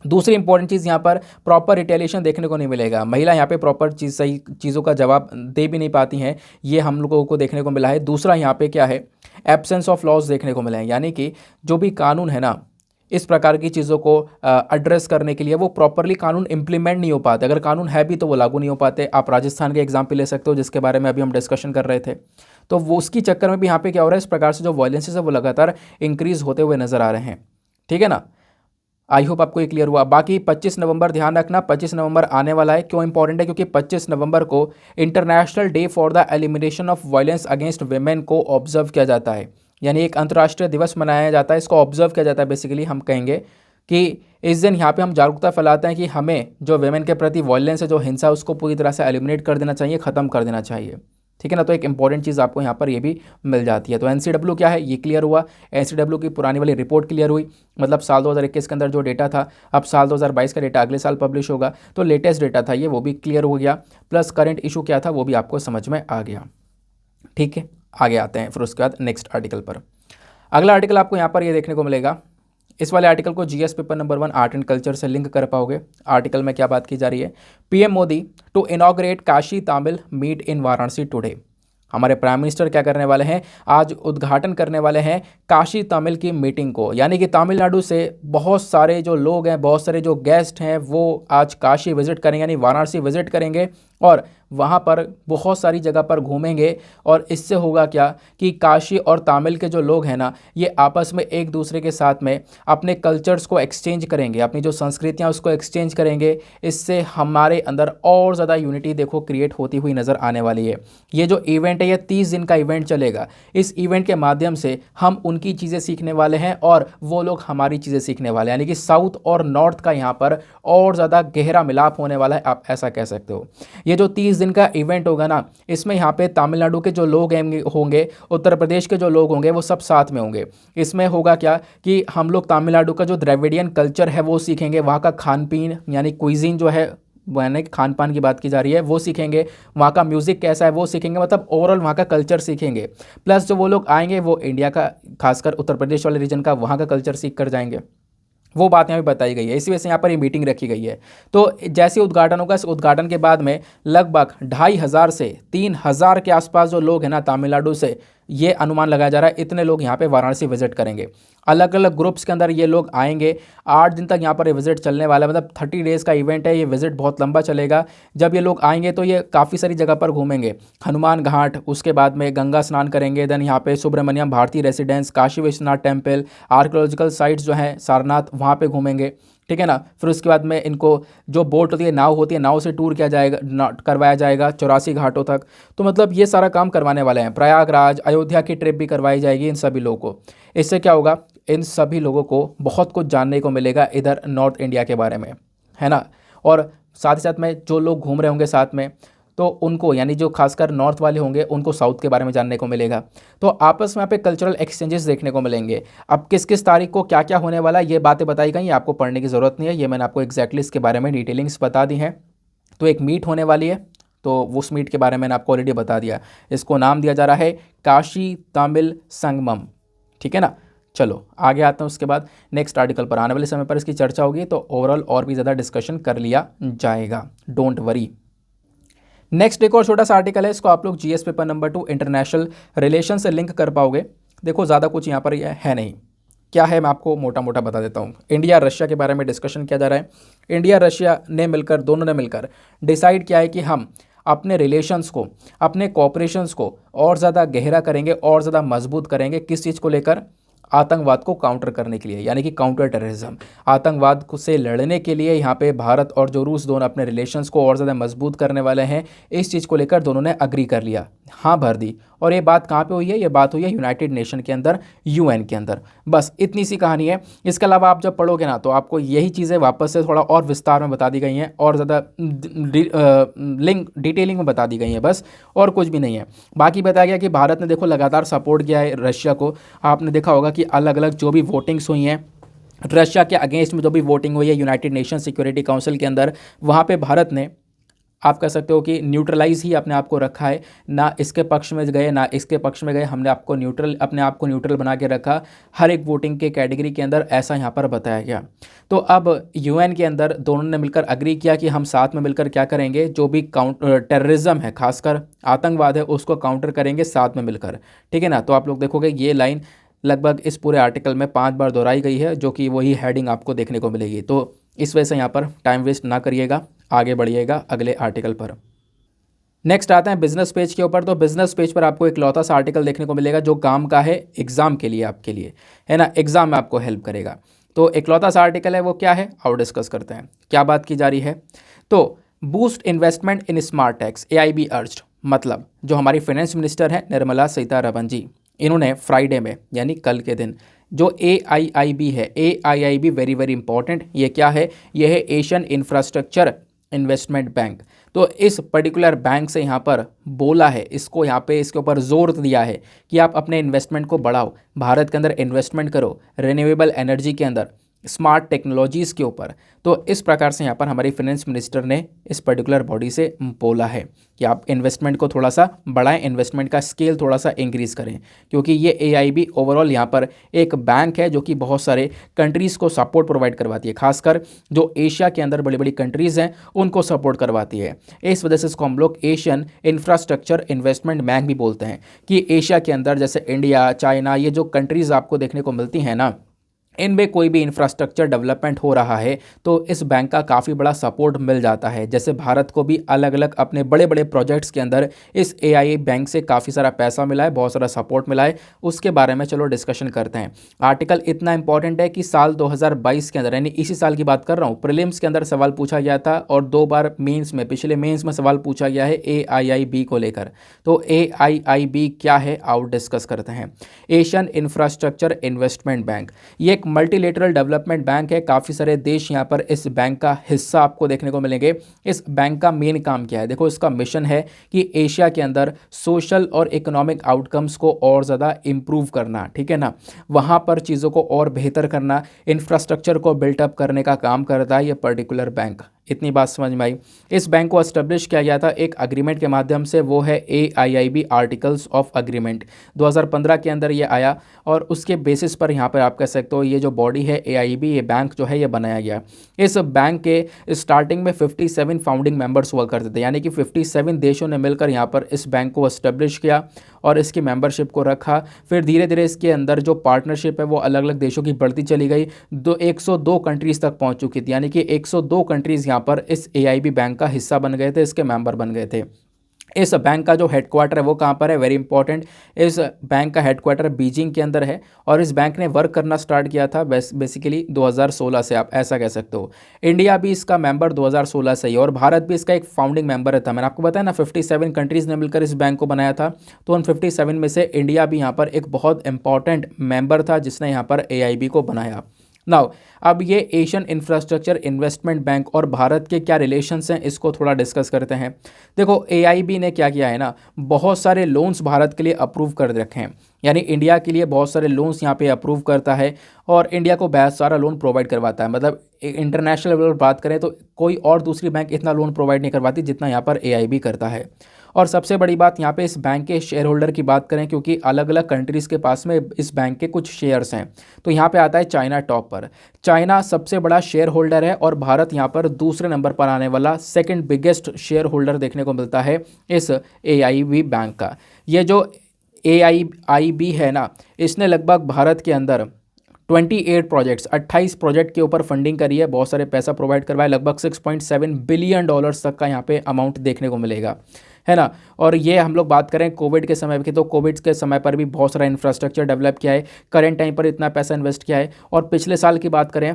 दूसरी इंपॉर्टेंट चीज़, यहाँ पर प्रॉपर रिटेलिएशन देखने को नहीं मिलेगा। महिला यहाँ पे प्रॉपर सही चीज़ों का जवाब दे भी नहीं पाती हैं, ये हम लोगों को देखने को मिला है। दूसरा यहाँ पे क्या है, एब्सेंस ऑफ लॉज देखने को मिले हैं, यानी कि जो भी कानून है ना, इस प्रकार की चीज़ों को एड्रेस करने के लिए वो प्रॉपरली कानून इंप्लीमेंट नहीं हो पाते। अगर कानून है भी तो वो लागू नहीं हो पाते। आप राजस्थान के एग्जाम्पल ले सकते हो, जिसके बारे में अभी हम डिस्कशन कर रहे थे। तो वो उसकी चक्कर में भी यहाँ पे क्या हो रहा है, इस प्रकार से जो वायलेंसेस है वो लगातार इंक्रीज़ होते हुए नज़र आ रहे हैं। ठीक है ना, आई होप आपको ये क्लियर हुआ। बाकी 25 नवंबर ध्यान रखना, 25 नवंबर आने वाला है। क्यों इंपॉर्टेंट है? क्योंकि 25 नवंबर को international day for the elimination of violence against women को ऑब्जर्व किया जाता है, यानी एक अंतर्राष्ट्रीय दिवस मनाया जाता है, इसको ऑब्जर्व किया जाता है। बेसिकली हम कहेंगे कि इस दिन यहाँ पे हम जागरूकता फैलाते हैं कि हमें जो वेमेन के प्रति वायलेंस है, जो हिंसा है, उसको पूरी तरह से एलिमिनेट कर देना चाहिए, ख़त्म कर देना चाहिए। ठीक है ना, तो एक इंपॉर्टेंट चीज़ आपको यहाँ पर ये भी मिल जाती है। तो एनसीडब्ल्यू क्या है, ये क्लियर हुआ। एनसीडब्ल्यू की पुरानी वाली रिपोर्ट क्लियर हुई, मतलब साल 2021 के अंदर जो डेटा था, अब साल 2022 का डेटा अगले साल पब्लिश होगा, तो लेटेस्ट डेटा था ये, वो भी क्लियर हो गया। प्लस करंट इशू क्या था वो भी आपको समझ में आ गया। ठीक है, आगे आते हैं फिर उसके बाद नेक्स्ट आर्टिकल पर। अगला आर्टिकल आपको यहाँ पर ये देखने को मिलेगा। इस वाले आर्टिकल को GS paper number 1 art and culture से लिंक कर पाओगे। आर्टिकल में क्या बात की जा रही है, PM Modi to inaugurate Kashi Tamil meet in Varanasi today. हमारे प्राइम मिनिस्टर क्या करने वाले हैं, आज उद्घाटन करने वाले हैं काशी तमिल की मीटिंग को, यानी कि तमिलनाडु से बहुत सारे जो लोग हैं, बहुत सारे जो गेस्ट हैं, वो आज काशी विजिट करेंगे, यानी वाराणसी विजिट करेंगे और वहाँ पर बहुत सारी जगह पर घूमेंगे। और इससे होगा क्या कि काशी और तमिल के जो लोग हैं ना, ये आपस में एक दूसरे के साथ में अपने कल्चर्स को एक्सचेंज करेंगे, अपनी जो संस्कृतियाँ उसको एक्सचेंज करेंगे। इससे हमारे अंदर और ज़्यादा यूनिटी देखो क्रिएट होती हुई नज़र आने वाली है। ये जो इवेंट है ये 30 दिन का इवेंट चलेगा। इस इवेंट के माध्यम से हम उनकी चीज़ें सीखने वाले हैं और वो लोग हमारी चीज़ें सीखने वाले हैं, यानी कि साउथ और नॉर्थ का यहाँ पर और ज़्यादा गहरा मिलाप होने वाला है, आप ऐसा कह सकते हो। ये जो 30 दिन का इवेंट होगा ना, इसमें यहाँ पे तमिलनाडु के जो लोग होंगे, उत्तर प्रदेश के जो लोग होंगे, वो सब साथ में होंगे। इसमें होगा क्या कि हम लोग तमिलनाडु का जो द्रविडियन कल्चर है वो सीखेंगे, वहाँ का खान पीन यानी क्विजीन जो है, यानी खान पान की बात की जा रही है, वो सीखेंगे। वहाँ का म्यूज़िक कैसा है वो सीखेंगे, मतलब ओवरऑल वहाँ का कल्चर सीखेंगे। प्लस जो वो लोग आएंगे वो इंडिया का, खासकर उत्तर प्रदेश वाले रीजन का, वहाँ का कल्चर सीख कर जाएंगे। वो बात यहाँ पे बताई गई है, इसी वजह से यहाँ पर ये मीटिंग रखी गई है। तो जैसे उद्घाटन होगा, इस उद्घाटन के बाद में लगभग 2500 से 3000 के आसपास जो लोग हैं ना तमिलनाडु से, ये अनुमान लगाया जा रहा है इतने लोग यहाँ पे वाराणसी विजिट करेंगे। अलग अलग ग्रुप्स के अंदर ये लोग आएंगे। 8 दिन तक यहाँ पर ये विजिट चलने वाला है, मतलब 30 डेज़ का इवेंट है। ये विजिट बहुत लंबा चलेगा। जब ये लोग आएंगे तो ये काफ़ी सारी जगह पर घूमेंगे, हनुमान घाट, उसके बाद में गंगा स्नान करेंगे, देन यहाँ पे Subramania Bharati residence, Kashi Vishwanath temple, archaeological sites जो हैं सारनाथ, वहाँ पे घूमेंगे। ठीक है ना। फिर उसके बाद में इनको जो बोट होती है, नाव होती है, नाव से टूर किया जाएगा, करवाया जाएगा 84 घाटों तक। तो मतलब ये सारा काम करवाने वाले हैं। प्रयागराज, अयोध्या की ट्रिप भी करवाई जाएगी इन सभी लोगों को। इससे क्या होगा, इन सभी लोगों को बहुत कुछ जानने को मिलेगा इधर नॉर्थ इंडिया के बारे में, है ना। और साथ ही साथ में जो लोग घूम रहे होंगे साथ में, तो उनको, यानी जो खासकर नॉर्थ वाले होंगे, उनको साउथ के बारे में जानने को मिलेगा। तो आपस में यहाँ पे कल्चरल एक्सचेंजेस देखने को मिलेंगे। अब किस किस तारीख को क्या क्या होने वाला है, ये बातें बताई गई, आपको पढ़ने की ज़रूरत नहीं है, ये मैंने आपको एग्जैक्टली इसके बारे में डिटेलिंग्स बता दी हैं। तो एक मीट होने वाली है, तो उस मीट के बारे में मैंने आपको ऑलरेडी बता दिया। इसको नाम दिया जा रहा है काशी तमिल संगमम। ठीक है ना। चलो आगे आते हैं। उसके बाद नेक्स्ट आर्टिकल पर आने वाले समय पर इसकी चर्चा होगी, तो ओवरऑल और भी ज़्यादा डिस्कशन कर लिया जाएगा, डोंट वरी। नेक्स्ट एक और छोटा सा आर्टिकल है, इसको आप लोग GS paper number 2 international relation से लिंक कर पाओगे। देखो ज़्यादा कुछ यहाँ पर है नहीं, क्या है मैं आपको मोटा मोटा बता देता हूँ। इंडिया रशिया के बारे में डिस्कशन किया जा रहा है। इंडिया रशिया ने मिलकर, दोनों ने मिलकर डिसाइड किया है कि हम अपने रिलेशंस को, अपने कोऑपरेशंस को और ज़्यादा गहरा करेंगे और ज़्यादा मजबूत करेंगे। किस चीज़ को लेकर, आतंकवाद को काउंटर करने के लिए, यानी कि काउंटर टेररिज्म। आतंकवाद से लड़ने के लिए यहाँ पे भारत और जो रूस दोनों अपने रिलेशंस को और ज़्यादा मजबूत करने वाले हैं। इस चीज़ को लेकर दोनों ने अग्री कर लिया, हाँ भर दी। और ये बात कहाँ पे हुई है, ये बात हुई है यूनाइटेड नेशन के अंदर, यूएन के अंदर। बस इतनी सी कहानी है। इसके अलावा आप जब पढ़ोगे ना तो आपको यही चीज़ें वापस से थोड़ा और विस्तार में बता दी गई हैं और ज़्यादा लिंक डिटेलिंग में बता दी गई हैं बस, और कुछ भी नहीं है। बाकी बताया गया कि भारत ने देखो लगातार सपोर्ट किया है रशिया को। आपने देखा होगा कि अलग अलग जो भी वोटिंग्स हुई हैं रशिया के अगेंस्ट में, जो भी वोटिंग हुई है यूनाइटेड नेशन सिक्योरिटी काउंसिल के अंदर, वहाँ पे भारत ने, आप कह सकते हो कि न्यूट्रलाइज ही अपने आप को रखा है, ना इसके पक्ष में गए ना इसके पक्ष में गए, हमने आपको न्यूट्रल, अपने आप को न्यूट्रल बना के रखा हर एक वोटिंग के कैटेगरी के अंदर, ऐसा यहाँ पर बताया गया। तो अब यूएन के अंदर दोनों ने मिलकर अग्री किया कि हम साथ में मिलकर क्या करेंगे, जो भी टेररिज्म है, खासकर आतंकवाद है, उसको काउंटर करेंगे साथ में मिलकर। ठीक है ना। तो आप लोग देखोगे ये लाइन लगभग इस पूरे आर्टिकल में 5 बार दोहराई गई है, जो कि वही हेडिंग आपको देखने को मिलेगी। तो इस वजह से यहाँ पर टाइम वेस्ट ना करिएगा, आगे बढ़िएगा अगले आर्टिकल पर। नेक्स्ट आते हैं बिजनेस पेज के ऊपर। तो बिजनेस पेज पर आपको एक लौता सा आर्टिकल देखने को मिलेगा जो काम का है एग्जाम के लिए, आपके लिए, है ना, एग्जाम में आपको हेल्प करेगा। तो एक लौता सा आर्टिकल है, वो क्या है आओ डिस्कस करते हैं। क्या बात की जा रही है, तो बूस्ट इन्वेस्टमेंट इन स्मार्ट टैक्स, AIB अर्ज्ड, मतलब जो हमारी फाइनेंस मिनिस्टर है निर्मला सीतारमण जी, इन्होंने फ्राइडे में यानी कल के दिन जो AIIB है, AIIB वेरी वेरी इंपॉर्टेंट, ये क्या है, ये है एशियन इंफ्रास्ट्रक्चर इन्वेस्टमेंट बैंक। तो इस पर्टिकुलर बैंक से यहाँ पर बोला है, इसको यहाँ पे इसके ऊपर जोर दिया है कि आप अपने इन्वेस्टमेंट को बढ़ाओ, भारत के अंदर इन्वेस्टमेंट करो, रिन्यूएबल एनर्जी के अंदर, स्मार्ट टेक्नोलॉजीज़ के ऊपर। तो इस प्रकार से यहाँ पर हमारी फाइनेंस मिनिस्टर ने इस पर्टिकुलर बॉडी से बोला है कि आप इन्वेस्टमेंट को थोड़ा सा बढ़ाएं, इन्वेस्टमेंट का स्केल थोड़ा सा इंक्रीज़ करें, क्योंकि ये AIB ओवरऑल यहाँ पर एक बैंक है जो कि बहुत सारे कंट्रीज़ को सपोर्ट प्रोवाइड करवाती है, खासकर जो एशिया के अंदर बड़ी बड़ी कंट्रीज़ हैं उनको सपोर्ट करवाती है। इस वजह से इसको हम लोग एशियन इंफ्रास्ट्रक्चर इन्वेस्टमेंट बैंक भी बोलते हैं, कि एशिया के अंदर जैसे इंडिया, चाइना, ये जो कंट्रीज़ आपको देखने को मिलती हैं ना, इनमें कोई भी इंफ्रास्ट्रक्चर डेवलपमेंट हो रहा है तो इस बैंक का काफ़ी बड़ा सपोर्ट मिल जाता है। जैसे भारत को भी अलग अलग अपने बड़े बड़े प्रोजेक्ट्स के अंदर इस AIB बैंक से काफ़ी सारा पैसा मिला है, बहुत सारा सपोर्ट मिला है, उसके बारे में चलो डिस्कशन करते हैं। आर्टिकल इतना इंपॉर्टेंट है कि साल 2022 के अंदर, यानी इसी साल की बात कर रहा हूँ, प्रीलिम्स के अंदर सवाल पूछा गया था और 2 बार मेंस में, पिछले मेंस में सवाल पूछा गया है AIIB को लेकर। तो AIIB क्या है आओ डिस्कस करते हैं। एशियन इंफ्रास्ट्रक्चर इन्वेस्टमेंट बैंक, ये एक मल्टीलेटरल डेवलपमेंट बैंक है, काफ़ी सारे देश यहाँ पर इस बैंक का हिस्सा आपको देखने को मिलेंगे। इस बैंक का मेन काम क्या है, देखो इसका मिशन है कि एशिया के अंदर सोशल और इकोनॉमिक आउटकम्स को और ज़्यादा इम्प्रूव करना, ठीक है ना, वहाँ पर चीज़ों को और बेहतर करना, इंफ्रास्ट्रक्चर को बिल्टअप करने का काम करता है ये पर्टिकुलर बैंक। इतनी बात समझ में आई। इस बैंक को एस्टेब्लिश किया गया था एक अग्रीमेंट के माध्यम से, वो है AIIB आर्टिकल्स ऑफ अग्रीमेंट, 2015 के अंदर ये आया और उसके बेसिस पर यहाँ पर आप कह सकते हो ये जो बॉडी है AIB, ये बैंक जो है ये बनाया गया। इस बैंक के स्टार्टिंग में 57 फाउंडिंग मेंबर्स हुआ करते थे, यानी कि 57 देशों ने मिलकर यहाँ पर इस बैंक को एस्टेब्लिश किया और इसकी मेंबरशिप को रखा। फिर धीरे धीरे इसके अंदर जो पार्टनरशिप है वो अलग अलग देशों की बढ़ती चली गई, 102 कंट्रीज़ तक पहुँच चुकी थी, यानी कि 102 कंट्रीज़ यहाँ पर इस AIB बैंक का हिस्सा बन गए थे, इसके मेंबर बन गए थे। इस बैंक का जो हेडक्वार्टर है वो कहाँ पर है, वेरी इंपॉर्टेंट, इस बैंक का हेडक्वार्टर बीजिंग के अंदर है और इस बैंक ने वर्क करना स्टार्ट किया था बेसिकली 2016 से, आप ऐसा कह सकते हो। इंडिया भी इसका मेंबर 2016 से ही और भारत भी इसका एक फाउंडिंग मेंबर था। मैंने आपको बताया ना 57 कंट्रीज़ ने मिलकर इस बैंक को बनाया था, तो उन 57 में से इंडिया भी यहाँ पर एक बहुत इंपॉर्टेंट मेंबर था जिसने यहाँ पर AIB को बनाया। नाउ अब ये एशियन इंफ्रास्ट्रक्चर इन्वेस्टमेंट बैंक और भारत के क्या रिलेशंस हैं, इसको थोड़ा डिस्कस करते हैं। देखो AIB ने क्या किया है ना, बहुत सारे लोन्स भारत के लिए अप्रूव कर रखे हैं, यानी इंडिया के लिए बहुत सारे लोन्स यहाँ पे अप्रूव करता है और इंडिया को बहुत सारा लोन प्रोवाइड करवाता है। मतलब इंटरनेशनल लेवल पर बात करें तो कोई और दूसरी बैंक इतना लोन प्रोवाइड नहीं करवाती जितना यहाँ पर AIB करता है। और सबसे बड़ी बात यहाँ पे इस बैंक के शेयर होल्डर की बात करें, क्योंकि अलग अलग कंट्रीज़ के पास में इस बैंक के कुछ शेयर्स हैं, तो यहाँ पे आता है चाइना टॉप पर। चाइना सबसे बड़ा शेयर होल्डर है और भारत यहाँ पर दूसरे नंबर पर आने वाला सेकंड बिगेस्ट शेयर होल्डर देखने को मिलता है इस AIB बैंक का। ये जो AIB है ना, इसने लगभग भारत के अंदर 28 प्रोजेक्ट के ऊपर फंडिंग करी है, बहुत सारे पैसा प्रोवाइड करवाए, लगभग $6.7 बिलियन तक का यहाँ पे अमाउंट देखने को मिलेगा, है ना। और ये हम लोग बात करें कोविड के समय की, तो कोविड के समय पर भी बहुत सारा इंफ्रास्ट्रक्चर डेवलप किया है, करेंट टाइम पर इतना पैसा इन्वेस्ट किया है। और पिछले साल की बात करें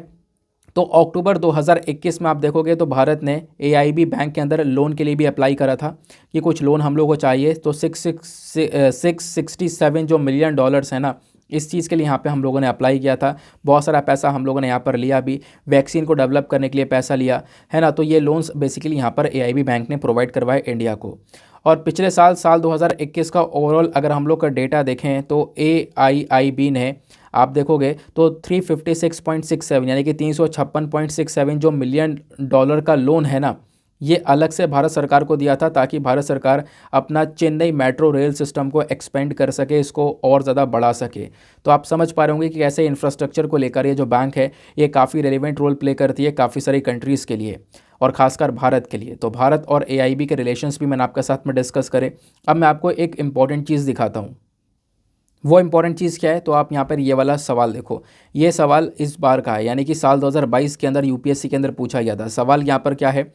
तो अक्टूबर 2021 में आप देखोगे तो भारत ने एआईबी बैंक के अंदर लोन के लिए भी अप्लाई करा था कि कुछ लोन हम लोग को चाहिए। तो 667 जो मिलियन डॉलर्स है ना, इस चीज़ के लिए यहाँ पे हम लोगों ने अप्लाई किया था। बहुत सारा पैसा हम लोगों ने यहाँ पर लिया भी, वैक्सीन को डेवलप करने के लिए पैसा लिया है ना। तो ये लोन्स बेसिकली यहाँ पर एआईबी बैंक ने प्रोवाइड करवाए इंडिया को। और पिछले साल 2021 का ओवरऑल अगर हम लोग का डेटा देखें तो एआईआईबी ने आप देखोगे तो 356.67 यानी कि 356.67 जो मिलियन डॉलर का लोन है ना, ये अलग से भारत सरकार को दिया था ताकि भारत सरकार अपना चेन्नई मेट्रो रेल सिस्टम को एक्सपेंड कर सके, इसको और ज़्यादा बढ़ा सके। तो आप समझ पा रहे होंगे कि कैसे इंफ्रास्ट्रक्चर को लेकर ये जो बैंक है ये काफ़ी रेलिवेंट रोल प्ले करती है काफ़ी सारी कंट्रीज़ के लिए और ख़ासकर भारत के लिए। तो भारत और एआईबी के रिलेशंस भी मैंने आपके साथ में डिस्कस करे। अब मैं आपको एक इम्पॉर्टेंट चीज़ दिखाता हूँ। वो इम्पॉर्टेंट चीज़ क्या है, तो आप यहाँ पर ये वाला सवाल देखो। ये सवाल इस बार का है, यानी कि साल 2022 के अंदर यूपीएससी के अंदर पूछा गया था। सवाल यहाँ पर क्या है,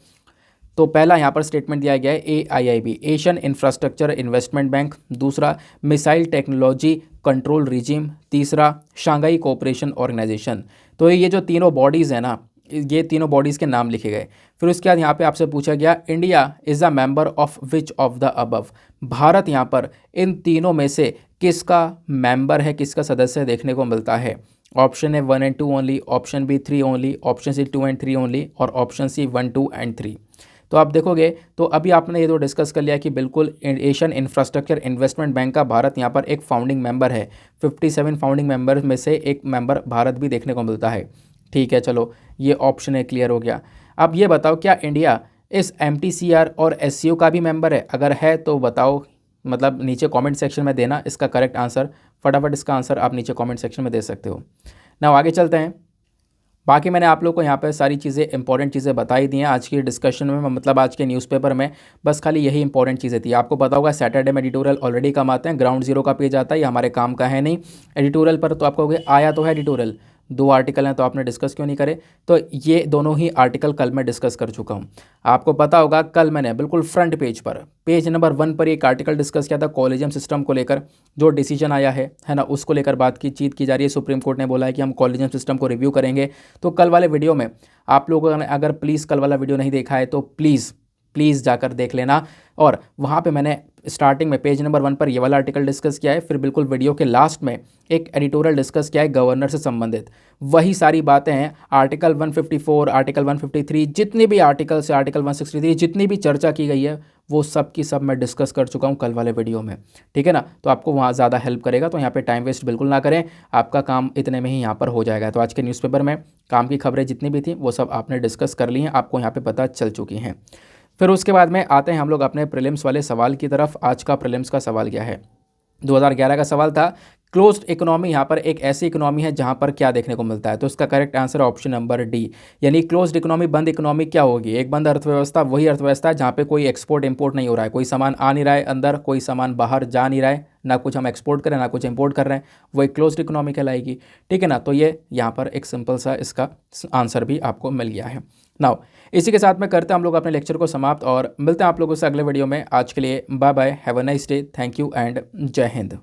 तो पहला यहाँ पर स्टेटमेंट दिया गया है AIIB Asian infrastructure investment bank, दूसरा मिसाइल टेक्नोलॉजी कंट्रोल रिजीम, तीसरा शंघाई कोऑपरेशन ऑर्गेनाइजेशन। तो ये जो तीनों बॉडीज़ हैं ना, ये तीनों बॉडीज़ के नाम लिखे गए। फिर उसके बाद यहाँ पे आपसे पूछा गया India is a member of which of the above. Bharat यहाँ पर इन तीनों में से किसका मेंबर है, किसका सदस्य देखने को मिलता है। ऑप्शन है 1 and 2 only, option B 3 only, option C 2 and 3 only और ऑप्शन सी 1, 2 and 3। तो आप देखोगे तो अभी आपने ये तो डिस्कस कर लिया कि बिल्कुल एशियन इंफ्रास्ट्रक्चर इन्वेस्टमेंट बैंक का भारत यहाँ पर एक फाउंडिंग मेंबर है। 57 फाउंडिंग मेंबर में से एक मेंबर भारत भी देखने को मिलता है। ठीक है, चलो ये ऑप्शन है क्लियर हो गया। अब ये बताओ क्या इंडिया इस MTCR और SCO का भी मेंबर है? अगर है तो बताओ, मतलब नीचे कमेंट सेक्शन में देना इसका करेक्ट आंसर। फटाफट इसका आंसर आप नीचे कमेंट सेक्शन में दे सकते हो ना। आगे चलते हैं। बाकी मैंने आप लोग को यहाँ पर सारी चीज़ें इंपॉर्टेंट चीज़ें बताई दी हैं आज की डिस्कशन में, मतलब आज के न्यूज़पेपर में बस खाली यही इंपॉर्टेंट चीज़ें थी। आपको पता होगा सैटरडे में एडिटोरियल ऑलरेडी कम आते हैं, ग्राउंड जीरो का पेज आता है, ये हमारे काम का है नहीं। एडिटोरियल पर तो आपको आया तो है एडिटोरियल, 2 आर्टिकल हैं तो आपने डिस्कस क्यों नहीं करे। तो ये दोनों ही आर्टिकल कल मैं डिस्कस कर चुका हूँ। आपको पता होगा कल मैंने बिल्कुल फ्रंट पेज पर पेज नंबर 1 पर एक आर्टिकल डिस्कस किया था कॉलेजियम सिस्टम को लेकर, जो डिसीजन आया है ना, उसको लेकर बात की चीत की जा रही है। सुप्रीम कोर्ट ने बोला है कि हम कॉलेजियम सिस्टम को रिव्यू करेंगे। तो कल वाले वीडियो में आप लोगों ने अगर प्लीज़ कल वाला वीडियो नहीं देखा है तो प्लीज़ जाकर देख लेना। और वहाँ पे मैंने स्टार्टिंग में पेज नंबर 1 पर ये वाला आर्टिकल डिस्कस किया है, फिर बिल्कुल वीडियो के लास्ट में एक एडिटोरियल डिस्कस किया है गवर्नर से संबंधित। वही सारी बातें हैं आर्टिकल 154, आर्टिकल 153, जितने भी आर्टिकल्स है, आर्टिकल 163, जितनी भी चर्चा की गई है वो सब की सब मैं डिस्कस कर चुका हूँ कल वाले वीडियो में। ठीक है ना, तो आपको वहाँ ज़्यादा हेल्प करेगा। तो यहाँ पे टाइम वेस्ट बिल्कुल ना करें, आपका काम इतने में ही यहाँ पर हो जाएगा। तो आज के न्यूज़पेपर में काम की खबरें जितनी भी थी वो सब आपने डिस्कस कर ली हैं, आपको यहाँ पर पता चल चुकी हैं। फिर उसके बाद में आते हैं हम लोग अपने प्रीलिम्स वाले सवाल की तरफ। आज का प्रीलिम्स का सवाल क्या है, 2011 का सवाल था क्लोज्ड इकोनॉमी यहाँ पर एक ऐसी इकोनॉमी है जहाँ पर क्या देखने को मिलता है। तो इसका correct answer option number D, यानी क्लोज्ड इकोनॉमी, बंद इकोनॉमी क्या होगी। एक बंद अर्थव्यवस्था वही अर्थव्यवस्था है जहाँ पे कोई एक्सपोर्ट इंपोर्ट नहीं हो रहा है, कोई सामान आ नहीं रहा है अंदर, कोई सामान बाहर जा नहीं रहा है, ना कुछ हम एक्सपोर्ट करें ना कुछ इंपोर्ट कर रहे हैं, वही क्लोज्ड इकोनॉमी कहलाएगी। ठीक है ना, तो ये यहाँ पर एक सिंपल सा इसका आंसर भी आपको मिल गया है। नाउ इसी के साथ में करते हैं हम लोग अपने लेक्चर को समाप्त और मिलते हैं आप लोगों से अगले वीडियो में। आज के लिए bye bye, have a nice day, thank you and जय हिंद।